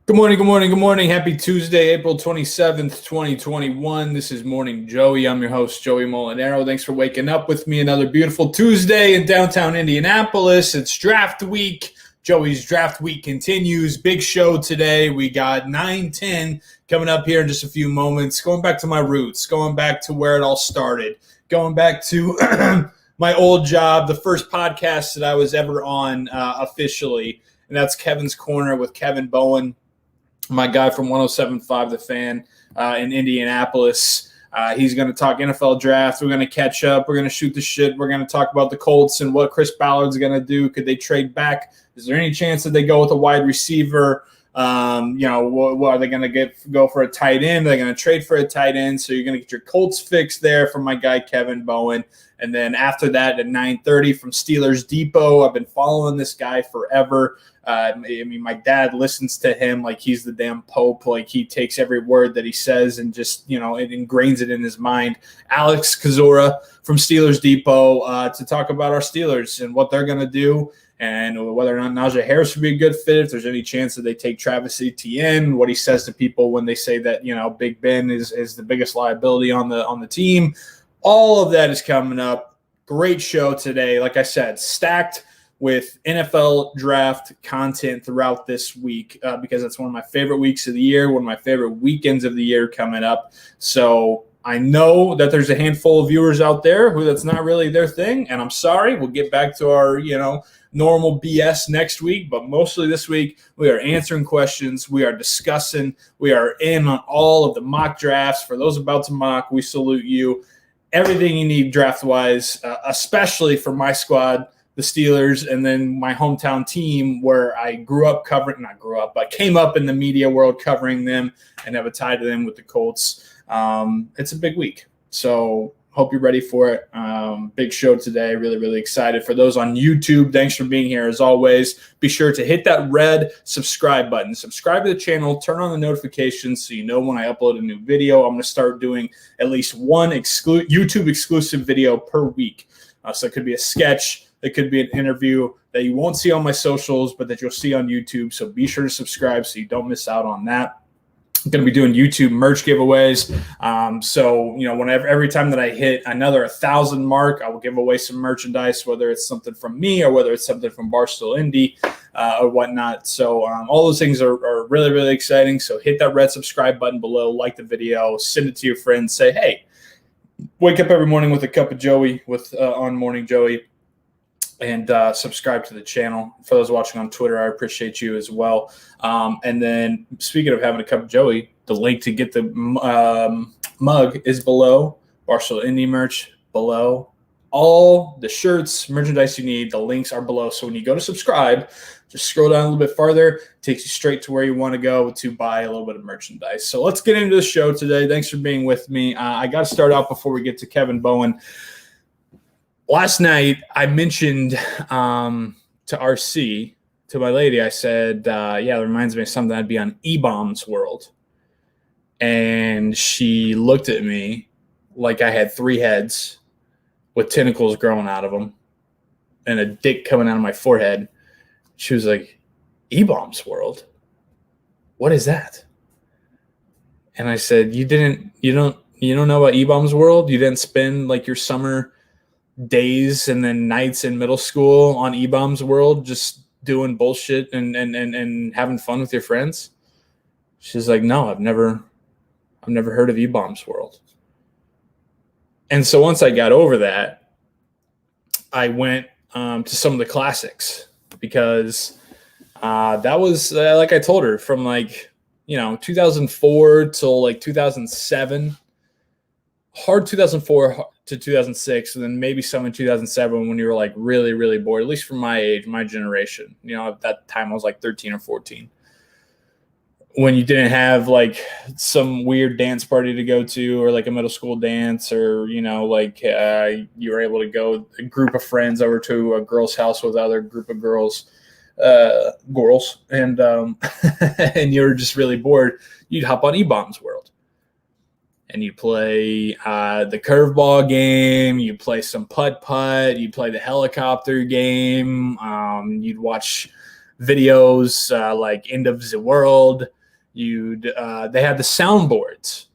Good morning, good morning, good morning. Happy Tuesday, April 27th, 2021. This is Morning Joey. I'm your host, Joey Molinaro. Thanks for waking up with me. Another beautiful Tuesday in downtown Indianapolis. It's draft week. Joey's draft week continues. Big show today. We got 9-10 coming up here in just a few moments. Going back to my roots, going back to where it all started, going back to my old job, the first podcast that I was ever on officially, and that's Kevin's Corner with Kevin Bowen, my guy from 107.5 The Fan in Indianapolis. He's going to talk NFL draft. We're going to catch up. We're going to shoot the shit. We're going to talk about the Colts and what Chris Ballard's going to do. Could they trade back? Is there any chance that they go with a wide receiver? What are they going to go for a tight end? Are they going to trade for a tight end? So you're going to get your Colts fix there from my guy Kevin Bowen. And then after that at 9:30 from Steelers Depot, I've been following this guy forever. My dad listens to him like he's the damn Pope. Like he takes every word that he says and just, it ingrains it in his mind. Alex Kozora from Steelers Depot to talk about our Steelers and what they're going to do and whether or not Najee Harris would be a good fit, if there's any chance that they take Travis Etienne, what he says to people when they say that, Big Ben is the biggest liability on the team. All of that is coming up. Great show today. Like I said, stacked with NFL draft content throughout this week because it's one of my favorite weeks of the year, one of my favorite weekends of the year coming up. So I know that there's a handful of viewers out there who that's not really their thing, and I'm sorry. We'll get back to our, normal BS next week, but mostly this week we are answering questions, we are discussing, we are in on all of the mock drafts. For those about to mock, we salute you. Everything you need draft-wise, especially for my squad, the Steelers, and then my hometown team where I came up in the media world covering them and have a tie to them with the Colts. It's a big week, so hope you're ready for it. Big show today. Really, really excited. For those on YouTube, thanks for being here as always. Be sure to hit that red subscribe button. Subscribe to the channel. Turn on the notifications so you know when I upload a new video. I'm going to start doing at least one YouTube exclusive video per week. So it could be a sketch. It could be an interview that you won't see on my socials, but that you'll see on YouTube. So be sure to subscribe so you don't miss out on that. I'm going to be doing YouTube merch giveaways. Every time that I hit another 1,000 mark, I will give away some merchandise, whether it's something from me or whether it's something from Barstool Indy or whatnot. So all those things are really, really exciting. So hit that red subscribe button below, like the video, send it to your friends. Say, hey, wake up every morning with a cup of Joey on Morning Joey. And subscribe to the channel. For those watching on Twitter, I appreciate you as well. And then speaking of having a cup of Joey, the link to get the mug is below. Barstool Indie merch below. All the shirts, merchandise you need, the links are below. So when you go to subscribe, just scroll down a little bit farther. It takes you straight to where you want to go to buy a little bit of merchandise. So let's get into the show today. Thanks for being with me. I got to start out before we get to Kevin Bowen. Last night, I mentioned to RC, to my lady, I said, it reminds me of something I'd be on E-Bomb's World. And she looked at me like I had 3 heads with tentacles growing out of them and a dick coming out of my forehead. She was like, E-Bomb's World? What is that? And I said, you don't know about E-Bomb's World? You didn't spend like your summer days and then nights in middle school on E-Bomb's World just doing bullshit and having fun with your friends? She's like, no, I've never heard of E-Bomb's World. And so once I got over that, I went to some of the classics because that was like I told her, from 2004 till like 2007, hard 2004 to 2006, and then maybe some in 2007 when you were like really, really bored, at least from my age, my generation. At that time I was like 13 or 14. When you didn't have like some weird dance party to go to or like a middle school dance, or, you were able to go a group of friends over to a girl's house with other group of girls, and and you were just really bored, you'd hop on E-Bomb's World. And you play the curveball game, you play some putt-putt, you play the helicopter game, you'd watch videos like End of the World. They had the soundboards.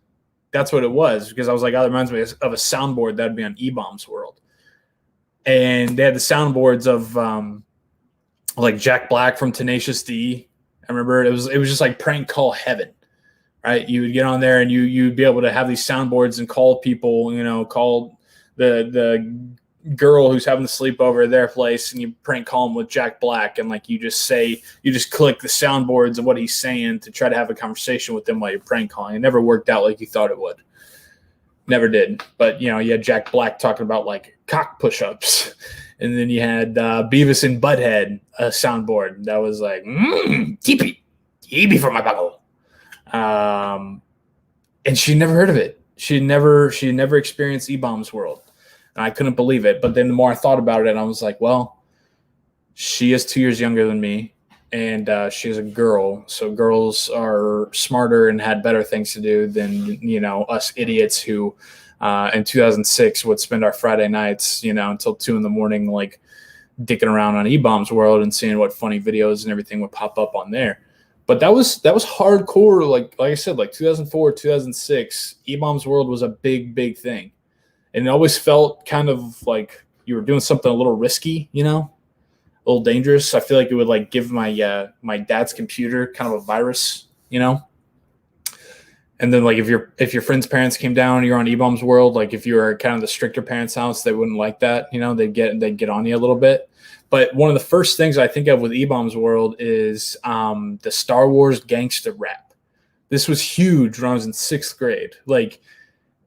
That's what it was, because I was like, oh, that reminds me of a soundboard that'd be on E-Bombs World. And they had the soundboards of like Jack Black from Tenacious D. I remember it was just like prank call heaven, right? You would get on there and you'd be able to have these soundboards and call people, call the girl who's having the sleepover at their place, and you prank call him with Jack Black, and like you just click the soundboards of what he's saying to try to have a conversation with them while you're prank calling. It never worked out like you thought it would. Never did. But you had Jack Black talking about like cock push-ups, and then you had Beavis and Butthead soundboard that was like TP for my buckle. And she never heard of it. She never experienced E-Bombs World. And I couldn't believe it. But then the more I thought about it, I was like, well, she is 2 years younger than me, and she's a girl. So girls are smarter and had better things to do than, us idiots who in 2006 would spend our Friday nights, until 2 a.m, like dicking around on E-Bombs World and seeing what funny videos and everything would pop up on there. But that was hardcore. Like I said, like 2004, 2006, E-Bombs World was a big, big thing. And it always felt kind of like you were doing something a little risky, a little dangerous. I feel like it would like give my my dad's computer kind of a virus, And then like if your friend's parents came down, you're on E-Bombs World. Like if you were kind of the stricter parents' house, they wouldn't like that. They'd get on you a little bit. But one of the first things I think of with E-Bombs World is the Star Wars gangster rap. This was huge when I was in 6th grade. Like,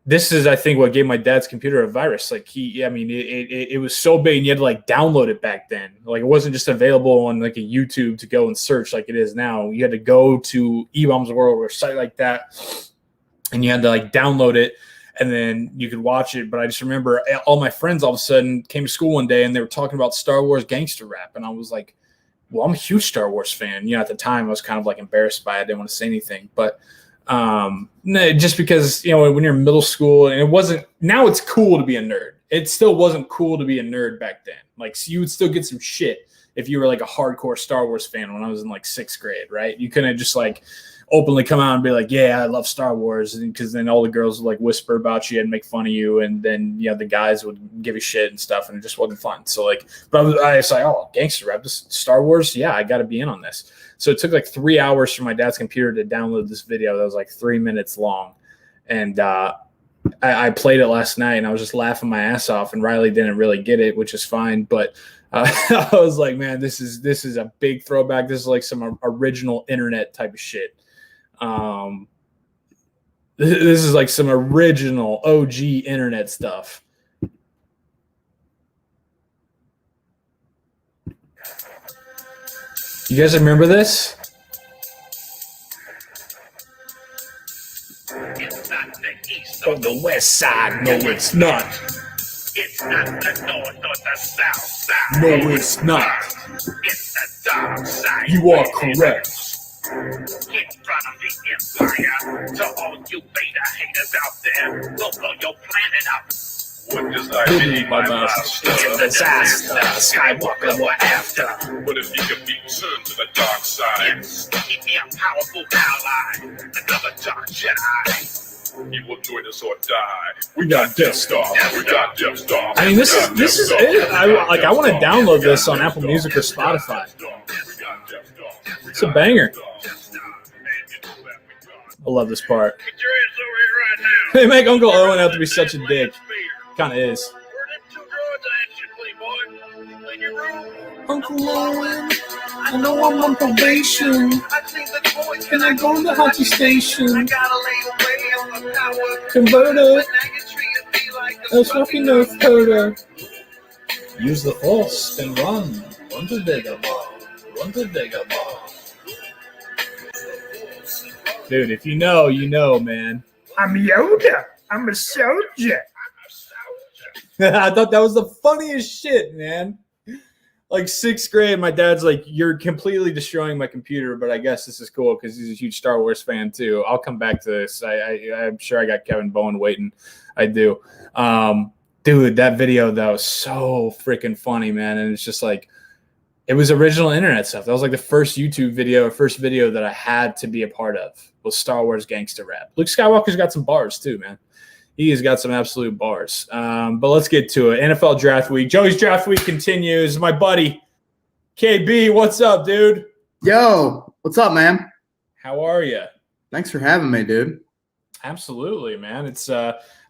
this is, I think, what gave my dad's computer a virus. Like it was so big, and you had to like download it back then. Like it wasn't just available on like a YouTube to go and search like it is now. You had to go to E-Bombs World or a site like that, and you had to like download it, and then you could watch it. But I just remember all my friends all of a sudden came to school one day, and they were talking about Star Wars gangster rap, and I was like, well, I'm a huge Star Wars fan. At the time I was kind of like embarrassed by it. I didn't want to say anything, but no, just because, when you're in middle school, and it wasn't, now it's cool to be a nerd. It still wasn't cool to be a nerd back then. Like, so you would still get some shit if you were like a hardcore Star Wars fan when I was in like 6th grade, right? You couldn't just like openly come out and be like, yeah, I love Star Wars. Because then all the girls would like whisper about you and make fun of you. And then, the guys would give you shit and stuff, and it just wasn't fun. So like, but I was like, oh, gangster rap, this Star Wars. Yeah, I got to be in on this. So it took like 3 hours for my dad's computer to download this video that was like 3 minutes long. And I played it last night, and I was just laughing my ass off, and Riley didn't really get it, which is fine. But I was like, man, this is a big throwback. This is like some original internet type of shit. This is like some original OG internet stuff. You guys remember this? It's not the east On the west side, no, it's not. It's not the north or the south side. No, it's not. It's the dark side. You are correct. In front of the empire, to all you beta haters out there, we'll blow your planet up. What does I mean by master? It's a disaster. Skywalker were after. What if he could be turned to the dark side? Yes, keep me a powerful ally, another dark Jedi. He will join us or die. We got Death Star. We got Death Star. I mean, this is it. I want to download this on Apple Music or Spotify. It's a banger. I love this part. Get your ass over here right now. They make Uncle Owen out to be such a dick. Kind of is. Where them 2 droids at, you boy? In your room? Uncle Owen, I know I'm on probation. I think the boys Can I go to the Hachi I station? gotta lay away on the power. Converter, But now you treated me like a a fluffy North Coder. Use the Force and run. Run to Dagobah. Run to Dagobah. Dude, if you know, you know, man. I'm Yoda. I'm a soldier. I thought that was the funniest shit, man. Like 6th grade, my dad's like, you're completely destroying my computer, but I guess this is cool because he's a huge Star Wars fan too. I'll come back to this. I'm sure I got Kevin Bowen waiting. I do. Dude, that video, that was so freaking funny, man. And it's just like, It was original internet stuff. That was like the first YouTube video or first video that I had to be a part of was Star Wars gangster rap. Luke Skywalker's got some bars too, man. He has got some absolute bars. But let's get to it. NFL draft week. Joey's draft week continues. My buddy, KB, what's up, dude? Yo, what's up, man? How are you? Thanks for having me, dude. Absolutely, man. It's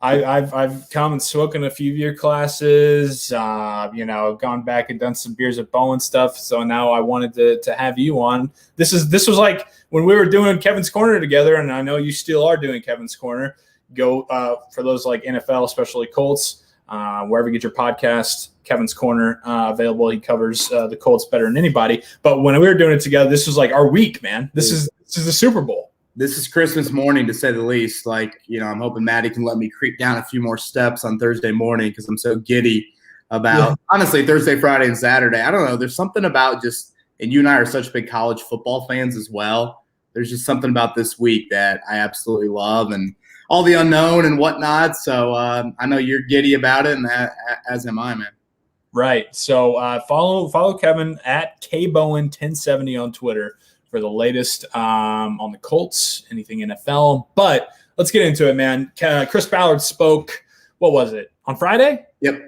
I've come and spoken a few of your classes. Gone back and done some beers at Bowen stuff. So now I wanted to have you on. This was like when we were doing Kevin's Corner together, and I know you still are doing Kevin's Corner. Go for those like NFL, especially Colts, wherever you get your podcast. Kevin's Corner available. He covers the Colts better than anybody. But when we were doing it together, this was like our week, man. This is the Super Bowl. This is Christmas morning, to say the least. Like, I'm hoping Maddie can let me creep down a few more steps on Thursday morning because I'm so giddy about, honestly, Thursday, Friday, and Saturday. I don't know. There's something about just – and you and I are such big college football fans as well. There's just something about this week that I absolutely love and all the unknown and whatnot. So I know you're giddy about it, and as am I, man. Right. So follow Kevin at KBowen1070 on Twitter for the latest on the Colts, anything NFL. But let's get into it, man. Chris Ballard spoke, what was it, on Friday? Yep.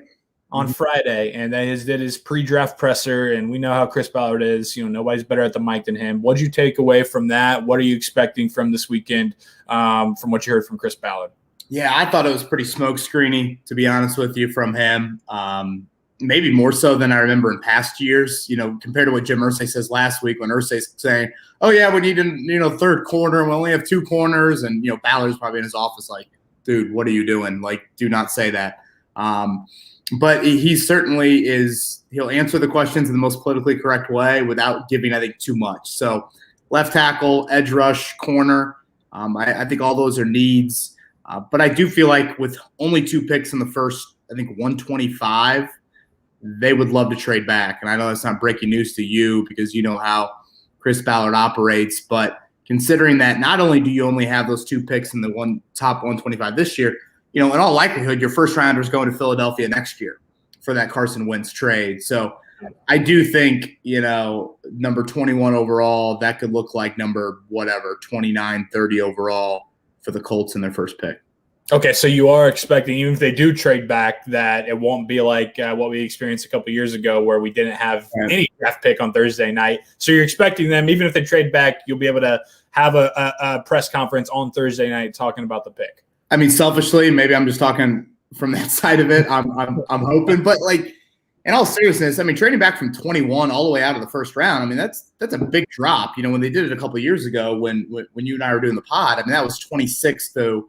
On Friday, and did his pre-draft presser, and we know how Chris Ballard is. Nobody's better at the mic than him. What did you take away from that? What are you expecting from this weekend from what you heard from Chris Ballard? Yeah, I thought it was pretty smoke screeny, to be honest with you, from him. Maybe more so than I remember in past years, compared to what Jim Irsay says last week when Irsay's saying, oh, yeah, we need a third corner. We only have two corners. And, Ballard's probably in his office like, dude, what are you doing? Like, do not say that. But he certainly is – he'll answer the questions in the most politically correct way without giving, I think, too much. So left tackle, edge rush, corner, I think all those are needs. But I do feel like with only two picks in the first, I think, 125 – they would love to trade back. And I know that's not breaking news to you because you know how Chris Ballard operates. But considering that not only do you only have those two picks in the top 125 this year, in all likelihood, your first rounder is going to Philadelphia next year for that Carson Wentz trade. So I do think, number 21 overall, that could look like number 29, 30 overall for the Colts in their first pick. Okay, so you are expecting, even if they do trade back, that it won't be like what we experienced a couple of years ago where we didn't have any draft pick on Thursday night. So you're expecting them, even if they trade back, you'll be able to have a press conference on Thursday night talking about the pick. I mean, selfishly, maybe I'm just talking from that side of it. I'm hoping, but like in all seriousness, I mean, trading back from 21 all the way out of the first round, I mean, that's a big drop. When they did it a couple of years ago, when you and I were doing the pod, I mean, that was 26 to.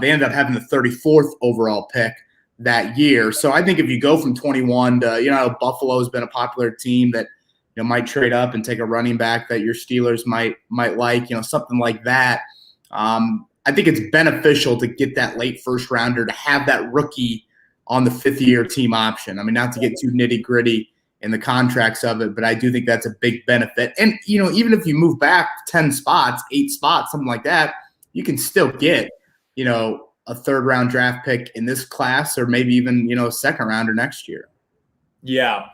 They ended up having the 34th overall pick that year. So I think if you go from 21 to, Buffalo's been a popular team that, might trade up and take a running back that your Steelers might like, something like that. I think it's beneficial to get that late first rounder, to have that rookie on the fifth-year team option. I mean, not to get too nitty-gritty in the contracts of it, but I do think that's a big benefit. And, even if you move back 10 spots, 8 spots, something like that, you can still get – a third-round draft pick in this class or maybe even, a second rounder next year. Yeah.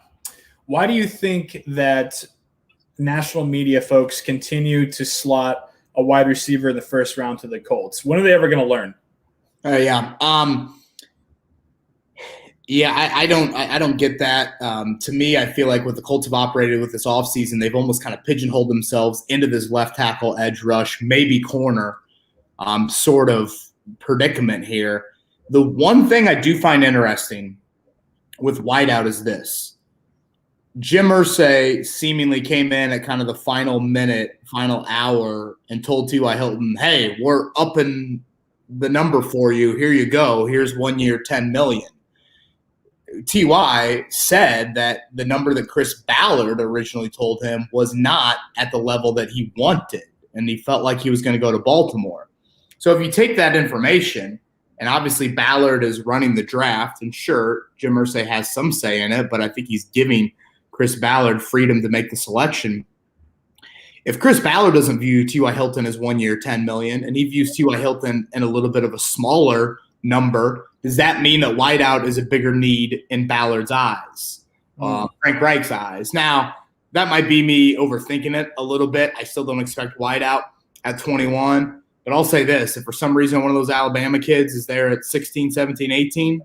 Why do you think that national media folks continue to slot a wide receiver in the first round to the Colts? When are they ever going to learn? I don't get that. To me, I feel like what the Colts have operated with this offseason, they've almost kind of pigeonholed themselves into this left tackle, edge rush, maybe corner sort of predicament here. The one thing I do find interesting with wideout is this. Jim Irsay seemingly came in at kind of the final minute, final hour, and told T.Y. Hilton, hey, we're upping the number for you. Here you go. Here's 1 year, $10 million. T.Y. said that the number that Chris Ballard originally told him was not at the level that he wanted, and he felt like he was going to go to Baltimore. So if you take that information, and obviously Ballard is running the draft, and sure, Jim Irsay has some say in it, but I think he's giving Chris Ballard freedom to make the selection. If Chris Ballard doesn't view T.Y. Hilton as 1 year, $10 million, and he views T.Y. Hilton in a little bit of a smaller number, does that mean that wideout is a bigger need in Ballard's eyes, Frank Reich's eyes? Now, that might be me overthinking it a little bit. I still don't expect wideout at 21. But I'll say this. If for some reason one of those Alabama kids is there at 16, 17, 18,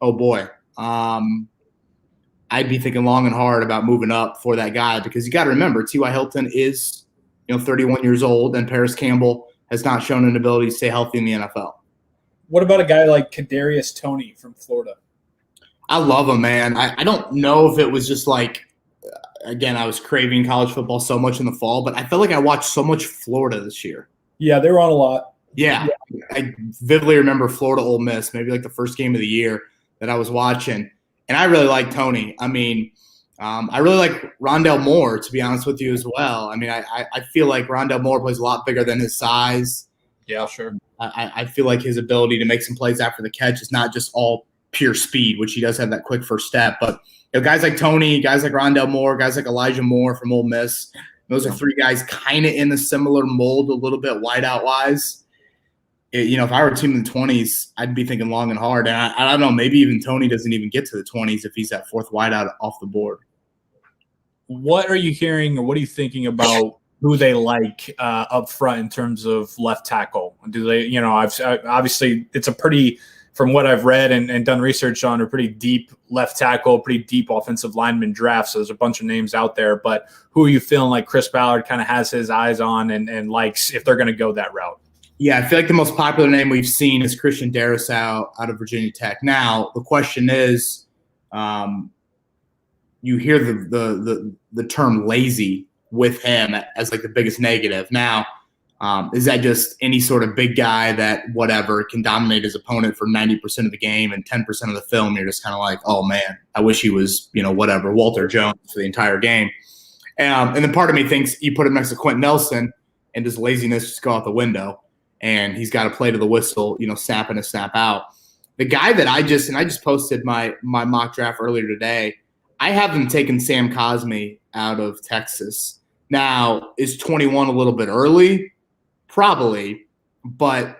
oh, boy. I'd be thinking long and hard about moving up for that guy because you got to remember T.Y. Hilton is 31 years old, and Paris Campbell has not shown an ability to stay healthy in the NFL. What about a guy like Kadarius Toney from Florida? I love him, man. I don't know if it was just like, again, I was craving college football so much in the fall, but I felt like I watched so much Florida this year. Yeah, they were on a lot. Yeah. I vividly remember Florida Ole Miss, maybe like the first game of the year that I was watching. And I really like Toney. I mean, I really like Rondale Moore, to be honest with you, as well. I mean, I feel like Rondale Moore plays a lot bigger than his size. Yeah, sure. I feel like his ability to make some plays after the catch is not just all pure speed, which he does have that quick first step. But guys like Toney, guys like Rondale Moore, guys like Elijah Moore from Ole Miss, those are three guys kind of in the similar mold a little bit wideout-wise. If I were a team in the 20s, I'd be thinking long and hard. And I don't know, maybe even Toney doesn't even get to the 20s if he's that fourth wideout off the board. What are you hearing or what are you thinking about who they like up front in terms of left tackle? Do they, obviously it's a pretty, from what I've read and done research on, a pretty deep left tackle, pretty deep offensive lineman draft. So there's a bunch of names out there. But who are you feeling like Chris Ballard kind of has his eyes on and likes if they're going to go that route? Yeah, I feel like the most popular name we've seen is Christian Darrisaw out of Virginia Tech. Now, the question is, you hear the term lazy with him as like the biggest negative. Now, is that just any sort of big guy that whatever can dominate his opponent for 90% of the game and 10% of the film? You're just kind of like, oh man, I wish he was, whatever, Walter Jones for the entire game. And then part of me thinks you put him next to Quentin Nelson and does laziness just go out the window? And he's got to play to the whistle, snap in and snap out. The guy that I just posted my mock draft earlier today, I have them taking Sam Cosmi out of Texas. Now, is 21 a little bit early? Probably, but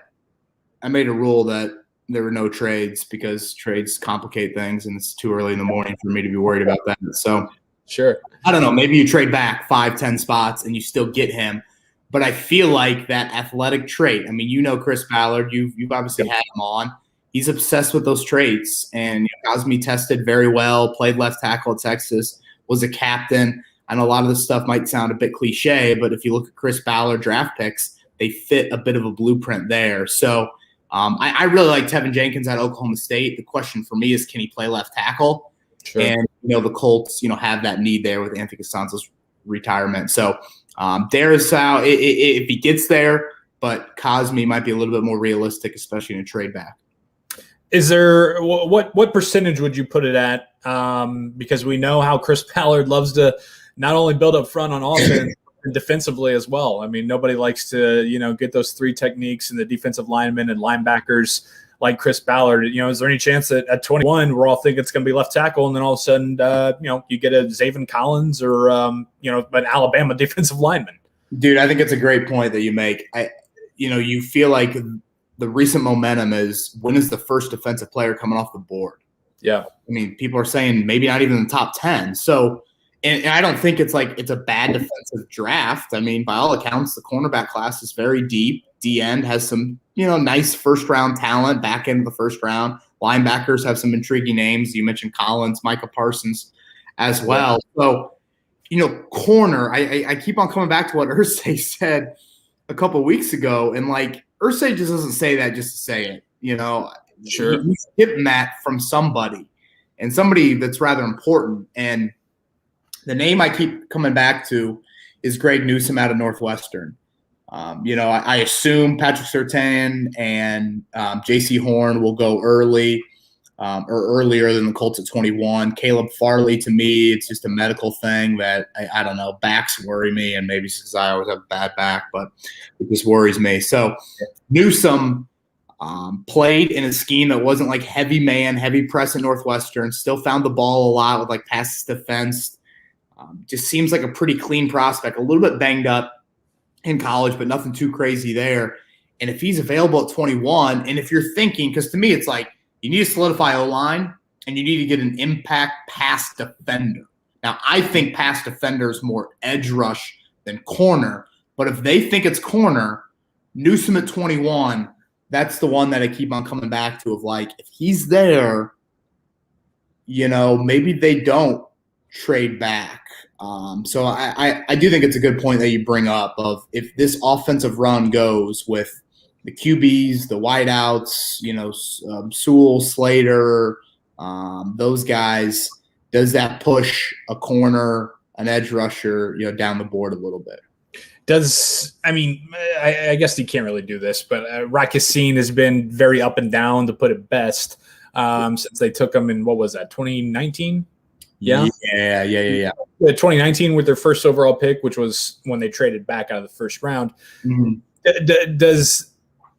I made a rule that there were no trades because trades complicate things and it's too early in the morning for me to be worried about that. So, sure. I don't know. Maybe you trade back 5-10 spots and you still get him. But I feel like that athletic trait, I mean, Chris Ballard, you've obviously had him on. He's obsessed with those traits. And Cosmi tested very well, played left tackle at Texas, was a captain. I know a lot of this stuff might sound a bit cliche, but if you look at Chris Ballard draft picks, they fit a bit of a blueprint there. So I really like Tevin Jenkins at Oklahoma State. The question for me is, can he play left tackle? Sure. And, the Colts, have that need there with Anthony Costanzo's retirement. So Darrisaw, if he gets there, but Cosmi might be a little bit more realistic, especially in a trade back. Is there what percentage would you put it at? Because we know how Chris Ballard loves to not only build up front on offense, but defensively as well. I mean, nobody likes to get those three techniques and the defensive linemen and linebackers like Chris Ballard. Is there any chance that at 21 we're all thinking it's going to be left tackle, and then all of a sudden you get a Zaven Collins or an Alabama defensive lineman? Dude, I think it's a great point that you make. You feel like the recent momentum is, when is the first defensive player coming off the board? Yeah. I mean, people are saying maybe not even in the top 10. So, and I don't think it's like it's a bad defensive draft. I mean, by all accounts, the cornerback class is very deep. D-end has some, nice first-round talent, back end of the first round. Linebackers have some intriguing names. You mentioned Collins, Micah Parsons as well. So, corner, I keep on coming back to what Irsay said a couple weeks ago, and Irsay just doesn't say that just to say it. Sure. He's getting that from somebody, and somebody that's rather important. And the name I keep coming back to is Greg Newsome out of Northwestern. I assume Patrick Surtain and J.C. Horn will go early or earlier than the Colts at 21. Caleb Farley, to me, it's just a medical thing that I don't know. Backs worry me, and maybe it's because I always have a bad back, but it just worries me. So Newsome played in a scheme that wasn't like heavy man, heavy press at Northwestern, still found the ball a lot with passes defense. Just seems like a pretty clean prospect, a little bit banged up in college, but nothing too crazy there. And if he's available at 21, and if you're thinking, because to me it's like you need to solidify O-line and you need to get an impact pass defender. Now, I think pass defenders more edge rush than corner, but if they think it's corner, Newsome at 21, that's the one that I keep on coming back to of like, if he's there, maybe they don't trade back. So I do think it's a good point that you bring up of if this offensive run goes with the QBs, the wideouts, Sewell, Slater, those guys, does that push a corner, an edge rusher, down the board a little bit? I guess you can't really do this, but Rakicine has been very up and down, to put it best, since they took him in, what was that, 2019? Yeah. 2019 with their first overall pick, which was when they traded back out of the first round. Mm-hmm. Does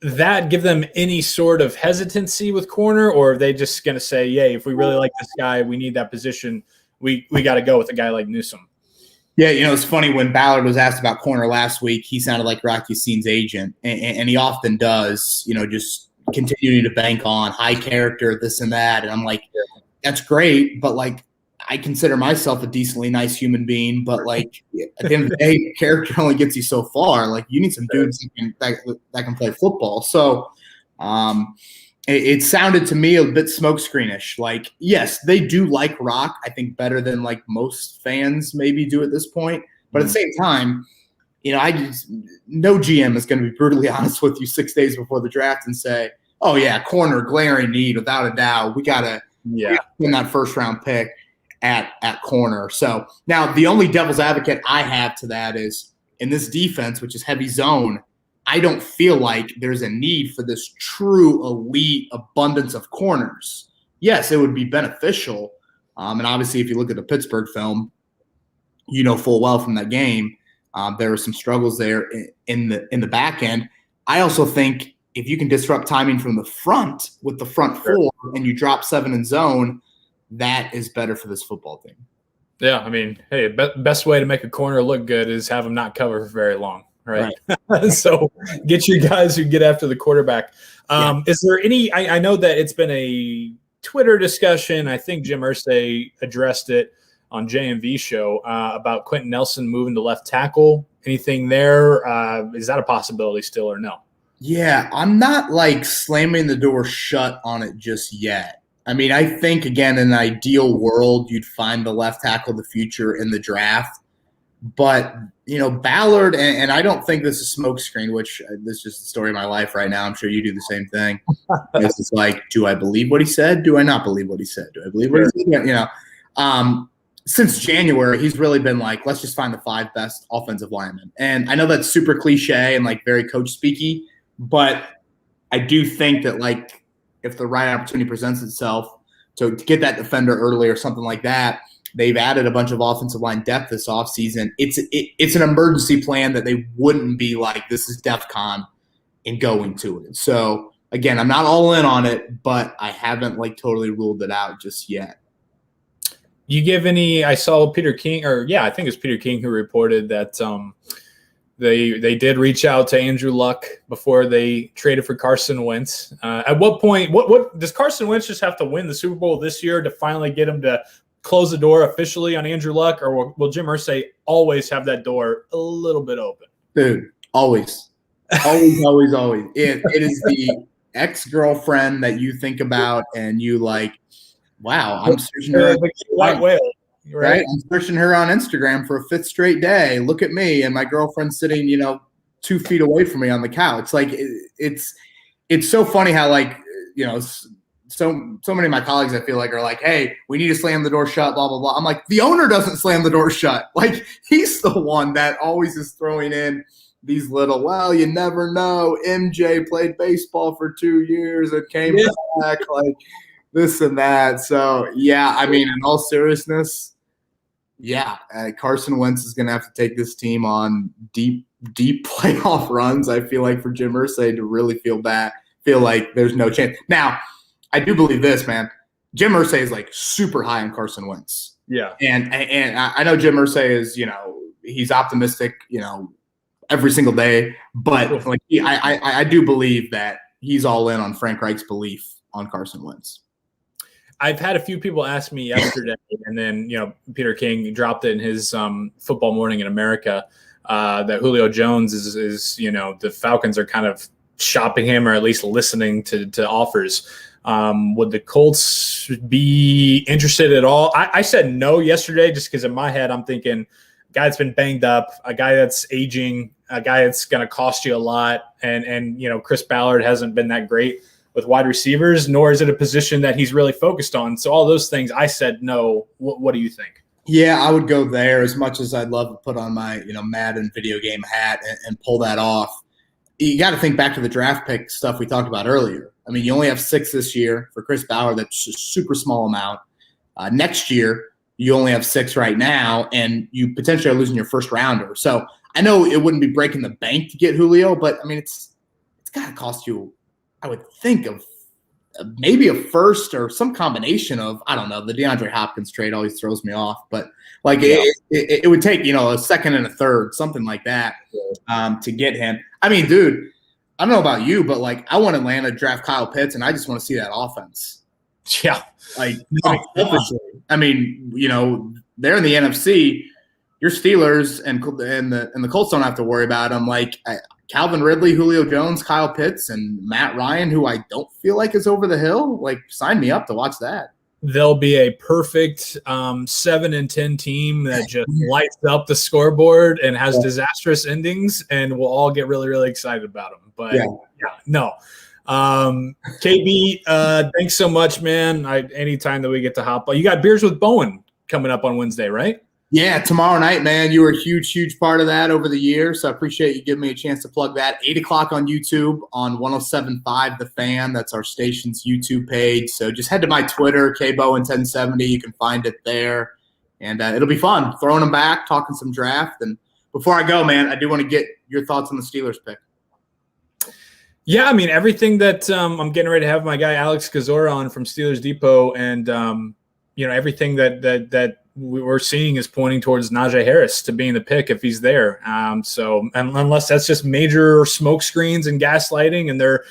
that give them any sort of hesitancy with corner, or are they just going to say, "Yeah, if we really like this guy, we need that position, we got to go with a guy like Newsome"? Yeah, it's funny when Ballard was asked about corner last week, he sounded like Rakusin's agent, and he often does. Just continuing to bank on high character, this and that, and I'm like, that's great, but like, I consider myself a decently nice human being, but like at the end of the day, character only gets you so far. Like you need some dudes that can play football. So it sounded to me a bit smokescreenish. Like, yes, they do like Rock, I think better than like most fans maybe do at this point. But at the same time, no GM is going to be brutally honest with you 6 days before the draft and say, oh yeah, corner, glaring need, without a doubt. We got to win that first round pick at corner. So now the only devil's advocate I have to that is in this defense, which is heavy zone, I don't feel like there's a need for this true elite abundance of corners. Yes, it would be beneficial. And obviously if you look at the Pittsburgh film, full well from that game, there were some struggles there in the back end. I also think if you can disrupt timing from the front with the front four and you drop 7 in zone, that is better for this football team. Yeah, hey, best way to make a corner look good is have them not cover for very long, right? So get your guys who get after the quarterback. Is there any – I know that it's been a Twitter discussion. I think Jim Irsay addressed it on JMV show about Quentin Nelson moving to left tackle. Anything there? Is that a possibility still or no? Yeah, I'm not like slamming the door shut on it just yet. I think, again, in an ideal world, you'd find the left tackle of the future in the draft. But, Ballard, and I don't think this is smokescreen, which this is just the story of my life right now. I'm sure you do the same thing. It's like, do I believe what he said? Do I not believe what he said? Do I believe what he said? Since January, he's really been like, let's just find the 5 best offensive linemen. And I know that's super cliche and like very coach speaky, but I do think that like if the right opportunity presents itself to get that defender early or something like that, they've added a bunch of offensive line depth this offseason. It's an emergency plan that they wouldn't be like, this is DEFCON in going to it. So again, I'm not all in on it, but I haven't like totally ruled it out just yet. You give any? I saw Peter King, I think it's Peter King who reported that they did reach out to Andrew Luck before they traded for Carson Wentz. At what point? What does Carson Wentz just have to win the Super Bowl this year to finally get him to close the door officially on Andrew Luck, or will Jim Irsay always have that door a little bit open? Dude, always. Always. It is the ex-girlfriend that you think about and you like, wow, I'm searching her. White whale, right? I'm searching her on Instagram for a 5th straight day. Look at me, and my girlfriend's sitting, 2 feet away from me on the couch. Like it's so funny how like so many of my colleagues I feel like are like, hey, we need to slam the door shut, blah blah blah. I'm like, the owner doesn't slam the door shut. Like he's the one that always is throwing in these little, well, you never know. MJ played baseball for 2 years and came back, like this and that. So, yeah, in all seriousness, Carson Wentz is going to have to take this team on deep playoff runs, I feel like, for Jim Irsay to really feel like there's no chance. Now, I do believe this, man. Jim Irsay is, like, super high on Carson Wentz. Yeah. And I know Jim Irsay is, he's optimistic, every single day. But like I do believe that he's all in on Frank Reich's belief on Carson Wentz. I've had a few people ask me yesterday, and then Peter King dropped it in his Football Morning in America that Julio Jones is the Falcons are kind of shopping him or at least listening to offers. Would the Colts be interested at all? I said no yesterday just because in my head I'm thinking a guy that's been banged up, a guy that's aging, a guy that's going to cost you a lot, and Chris Ballard hasn't been that great with wide receivers, nor is it a position that he's really focused on. So all those things, I said no. What do you think? Yeah, I would go there as much as I'd love to put on my Madden video game hat and pull that off. You got to think back to the draft pick stuff we talked about earlier. I mean, you only have 6 this year for Chris Ballard. That's a super small amount. Next year, you only have 6 right now, and you potentially are losing your first rounder. So I know it wouldn't be breaking the bank to get Julio, but I mean, it's got to cost you, I would think, of maybe a first or some combination of, I don't know, the DeAndre Hopkins trade always throws me off, but like it would take, a second and a third, something like that to get him. I mean, dude, I don't know about you, but like I want Atlanta to draft Kyle Pitts, and I just want to see that offense. Yeah. Like, I mean, they're in the NFC. Your Steelers and the Colts don't have to worry about them. Like Calvin Ridley, Julio Jones, Kyle Pitts, and Matt Ryan, who I don't feel like is over the hill. Like, sign me up to watch that. They'll be a perfect 7-10 team that just lights up the scoreboard and has disastrous endings, and we'll all get really, really excited about them. But no. KB, thanks so much, man. Anytime that we get to hop on, you got Beers with Bowen coming up on Wednesday, right? Yeah, tomorrow night, man. You were a huge, huge part of that over the years, so I appreciate you giving me a chance to plug that. 8 o'clock on YouTube on 107.5 The Fan. That's our station's YouTube page. So just head to my Twitter, KBowen1070. You can find it there, and it'll be fun. Throwing them back, talking some draft. And before I go, man, I do want to get your thoughts on the Steelers pick. Yeah, I mean, everything that I'm getting ready to have my guy Alex Kozora on from Steelers Depot, and everything that we're seeing is pointing towards Najee Harris to being the pick if he's there. So unless that's just major smoke screens and gaslighting, and they're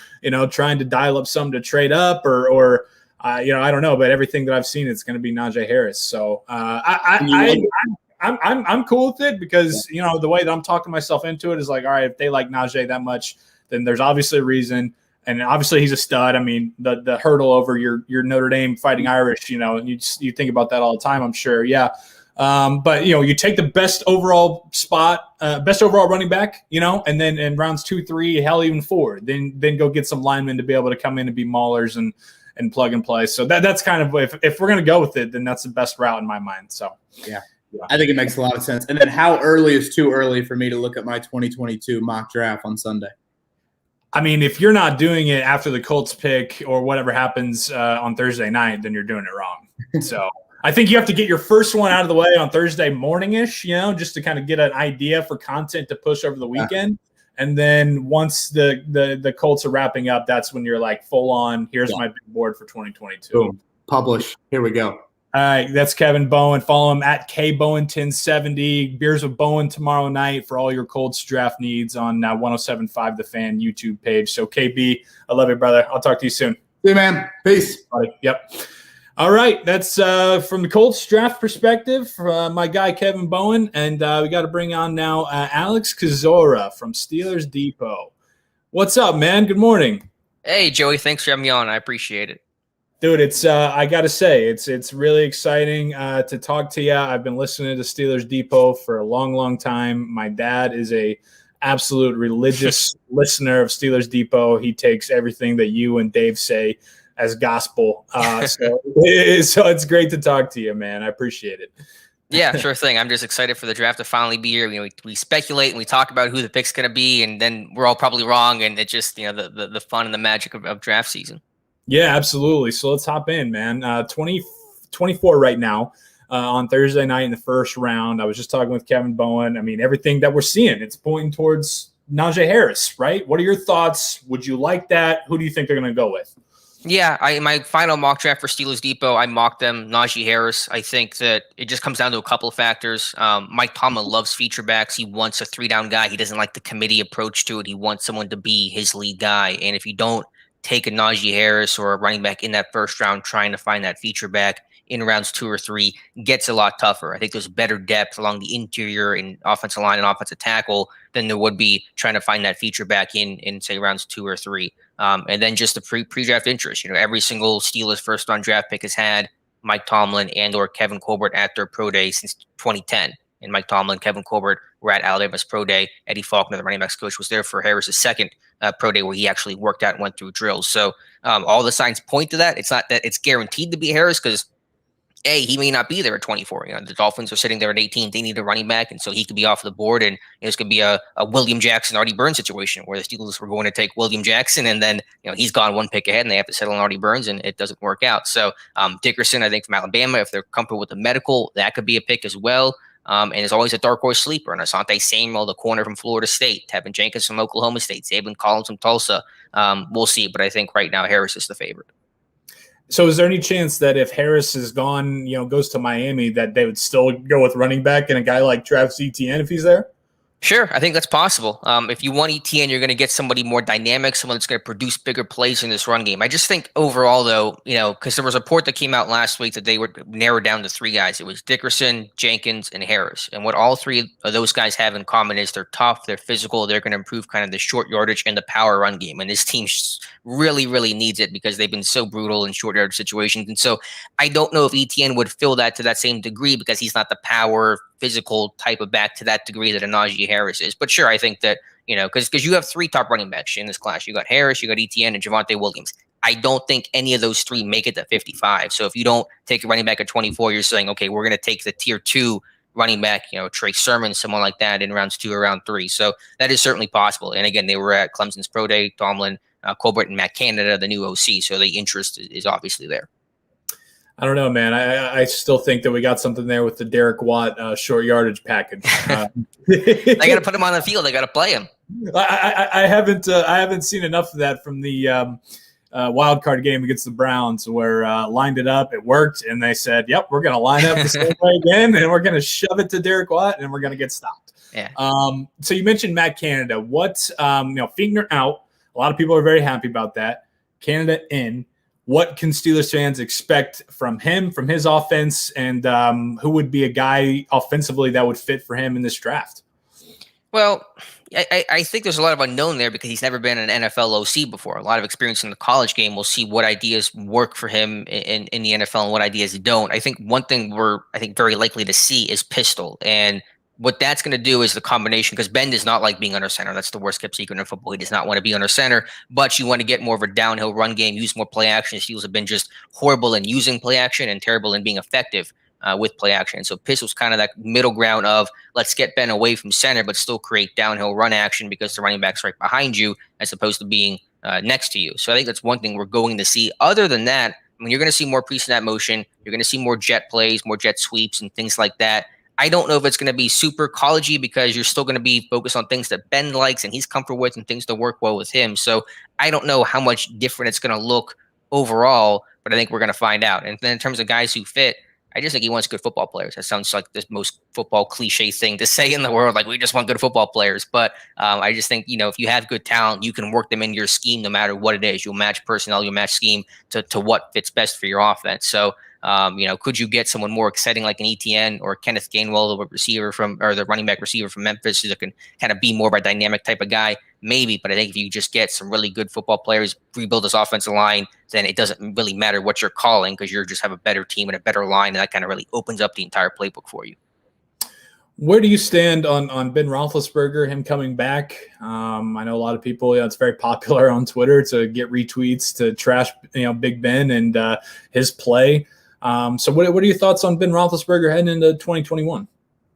trying to dial up something to trade up, or I don't know, but everything that I've seen, it's going to be Najee Harris. So I'm cool with it because the way that I'm talking myself into it is like, all right, if they like Najee that much, then there's obviously a reason. And obviously he's a stud. I mean, the hurdle over your Notre Dame Fighting Irish, and you think about that all the time, I'm sure. Yeah. But you take the best overall running back, and then in rounds 2, 3, hell, even 4, then go get some linemen to be able to come in and be maulers and plug and play. So that's kind of, if we're going to go with it, then that's the best route in my mind. So yeah. I think it makes a lot of sense. And then how early is too early for me to look at my 2022 mock draft on Sunday? I mean, if you're not doing it after the Colts pick or whatever happens on Thursday night, then you're doing it wrong. So I think you have to get your first one out of the way on Thursday morning-ish, just to kind of get an idea for content to push over the weekend. And then once the Colts are wrapping up, that's when you're like full on, here's my big board for 2022. Boom. Publish. Here we go. All right, that's Kevin Bowen. Follow him at KBowen1070. Beers with Bowen tomorrow night for all your Colts draft needs on 107.5 The Fan YouTube page. So, KB, I love you, brother. I'll talk to you soon. See you, man. Peace. Yep. All right, that's from the Colts draft perspective, my guy Kevin Bowen. And we got to bring on now Alex Kozora from Steelers Depot. What's up, man? Good morning. Hey, Joey. Thanks for having me on. I appreciate it. Dude, it's I gotta say, it's really exciting to talk to you. I've been listening to Steelers Depot for a long, long time. My dad is a absolute religious listener of Steelers Depot. He takes everything that you and Dave say as gospel. So it's great to talk to you, man. I appreciate it. Yeah, sure thing. I'm just excited for the draft to finally be here. We speculate and we talk about who the pick's going to be, and then we're all probably wrong. And it's just the fun and the magic of draft season. Yeah, absolutely. So let's hop in, man. 24 right now on Thursday night in the first round. I was just talking with Kevin Bowen. I mean, everything that we're seeing, it's pointing towards Najee Harris, right? What are your thoughts? Would you like that? Who do you think they're going to go with? Yeah, my final mock draft for Steelers Depot, I mocked them Najee Harris. I think that it just comes down to a couple of factors. Mike Tomlin loves feature backs. He wants a 3-down guy. He doesn't like the committee approach to it. He wants someone to be his lead guy. And if you don't take a Najee Harris or a running back in that first round, trying to find that feature back in rounds 2 or 3 gets a lot tougher. I think there's better depth along the interior in offensive line and offensive tackle than there would be trying to find that feature back in say rounds 2 or 3. And then just the pre-draft interest. Every single Steelers first round draft pick has had Mike Tomlin and or Kevin Colbert at their pro day since 2010. And Mike Tomlin, Kevin Colbert were at Alabama's pro day. Eddie Faulkner, the running backs coach, was there for Harris's second pro day where he actually worked out and went through drills. So all the signs point to that. It's not that it's guaranteed to be Harris because he may not be there at 24. The Dolphins are sitting there at 18. They need a running back, and so he could be off the board. And this could be a William Jackson, Artie Burns situation where the Steelers were going to take William Jackson, and then he's gone one pick ahead, and they have to settle on Artie Burns, and it doesn't work out. So Dickerson, I think from Alabama, if they're comfortable with the medical, that could be a pick as well. And there's always a dark horse sleeper, and Asante Samuel, the corner from Florida State, Tevin Jenkins from Oklahoma State, Zaven Collins from Tulsa. We'll see, but I think right now Harris is the favorite. So is there any chance that if Harris is gone, goes to Miami, that they would still go with running back and a guy like Travis Etienne if he's there? Sure, I think that's possible. If you want Etienne, you're going to get somebody more dynamic, someone that's going to produce bigger plays in this run game. I just think overall, though, because there was a report that came out last week that they were narrowed down to 3 guys. It was Dickerson, Jenkins, and Harris. And what all 3 of those guys have in common is they're tough, they're physical, they're going to improve kind of the short yardage and the power run game. And this team really, really needs it because they've been so brutal in short yardage situations. And so I don't know if Etienne would fill that to that same degree because he's not the power physical type of back to that degree that a Najee Harris is. But sure, I think that, because you have 3 top running backs in this class. You got Harris, you got Etienne, and Javonte Williams. I don't think any of those 3 make it to 55. So if you don't take a running back at 24, you're saying, okay, we're going to take the tier 2 running back, Trey Sermon, someone like that in rounds 2 or round 3. So that is certainly possible. And again, they were at Clemson's pro day, Tomlin, Colbert, and Matt Canada, the new OC. So the interest is obviously there. I don't know, man. I still think that we got something there with the Derek Watt short yardage package. They got to put him on the field. They got to play him. I haven't seen enough of that from the wild card game against the Browns where lined it up, it worked, and they said, "Yep, we're going to line up the same way again, and we're going to shove it to Derek Watt, and we're going to get stopped." Yeah. So you mentioned Matt Canada. What Fichtner out? A lot of people are very happy about that. Canada in. What can Steelers fans expect from him, from his offense, and who would be a guy offensively that would fit for him in this draft? Well, I think there's a lot of unknown there because he's never been an NFL OC before. A lot of experience in the college game. We'll see what ideas work for him in the NFL and what ideas don't. I think one thing we're very likely to see is pistol. And what that's going to do is the combination, because Ben does not like being under center. That's the worst kept secret in football. He does not want to be under center, but you want to get more of a downhill run game, use more play action. Steelers have been just horrible in using play action and terrible in being effective with play action. So pistol's kind of that middle ground of let's get Ben away from center, but still create downhill run action because the running back's right behind you as opposed to being next to you. So I think that's one thing we're going to see. Other than that, you're going to see more pre-snap motion. You're going to see more jet plays, more jet sweeps and things like that. I don't know if it's going to be super college-y because you're still going to be focused on things that Ben likes and he's comfortable with and things that work well with him. So I don't know how much different it's going to look overall, but I think we're going to find out. And then in terms of guys who fit, I just think he wants good football players. That sounds like the most football cliche thing to say in the world. Like, we just want good football players. But I just think, if you have good talent, you can work them into your scheme no matter what it is. You'll match personnel, you'll match scheme to what fits best for your offense. So, could you get someone more exciting like an Etienne or Kenneth Gainwell, the running back receiver from Memphis, who can kind of be more of a dynamic type of guy? Maybe, but I think if you just get some really good football players, rebuild this offensive line, then it doesn't really matter what you're calling because you just have a better team and a better line, and that kind of really opens up the entire playbook for you. Where do you stand on Ben Roethlisberger, him coming back? I know a lot of people, it's very popular on Twitter to get retweets to trash, Big Ben and his play. So what are your thoughts on Ben Roethlisberger heading into 2021?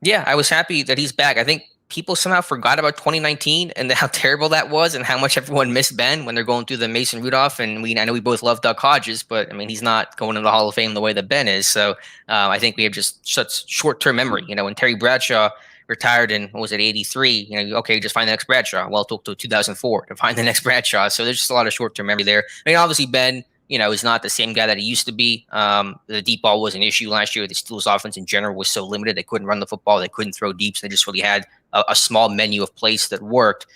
Yeah, I was happy that he's back. I think people somehow forgot about 2019 and how terrible that was and how much everyone missed Ben when they're going through the Mason Rudolph. And I know we both love Doug Hodges, but he's not going into the Hall of Fame the way that Ben is. So I think we have just such short-term memory. When Terry Bradshaw retired in, 83, okay, just find the next Bradshaw. Well, it took till 2004 to find the next Bradshaw. So there's just a lot of short-term memory there. Obviously Ben, is not the same guy that he used to be. The deep ball was an issue last year. The Steelers offense in general was so limited. They couldn't run the football. They couldn't throw deep. So they just really had a small menu of plays that worked.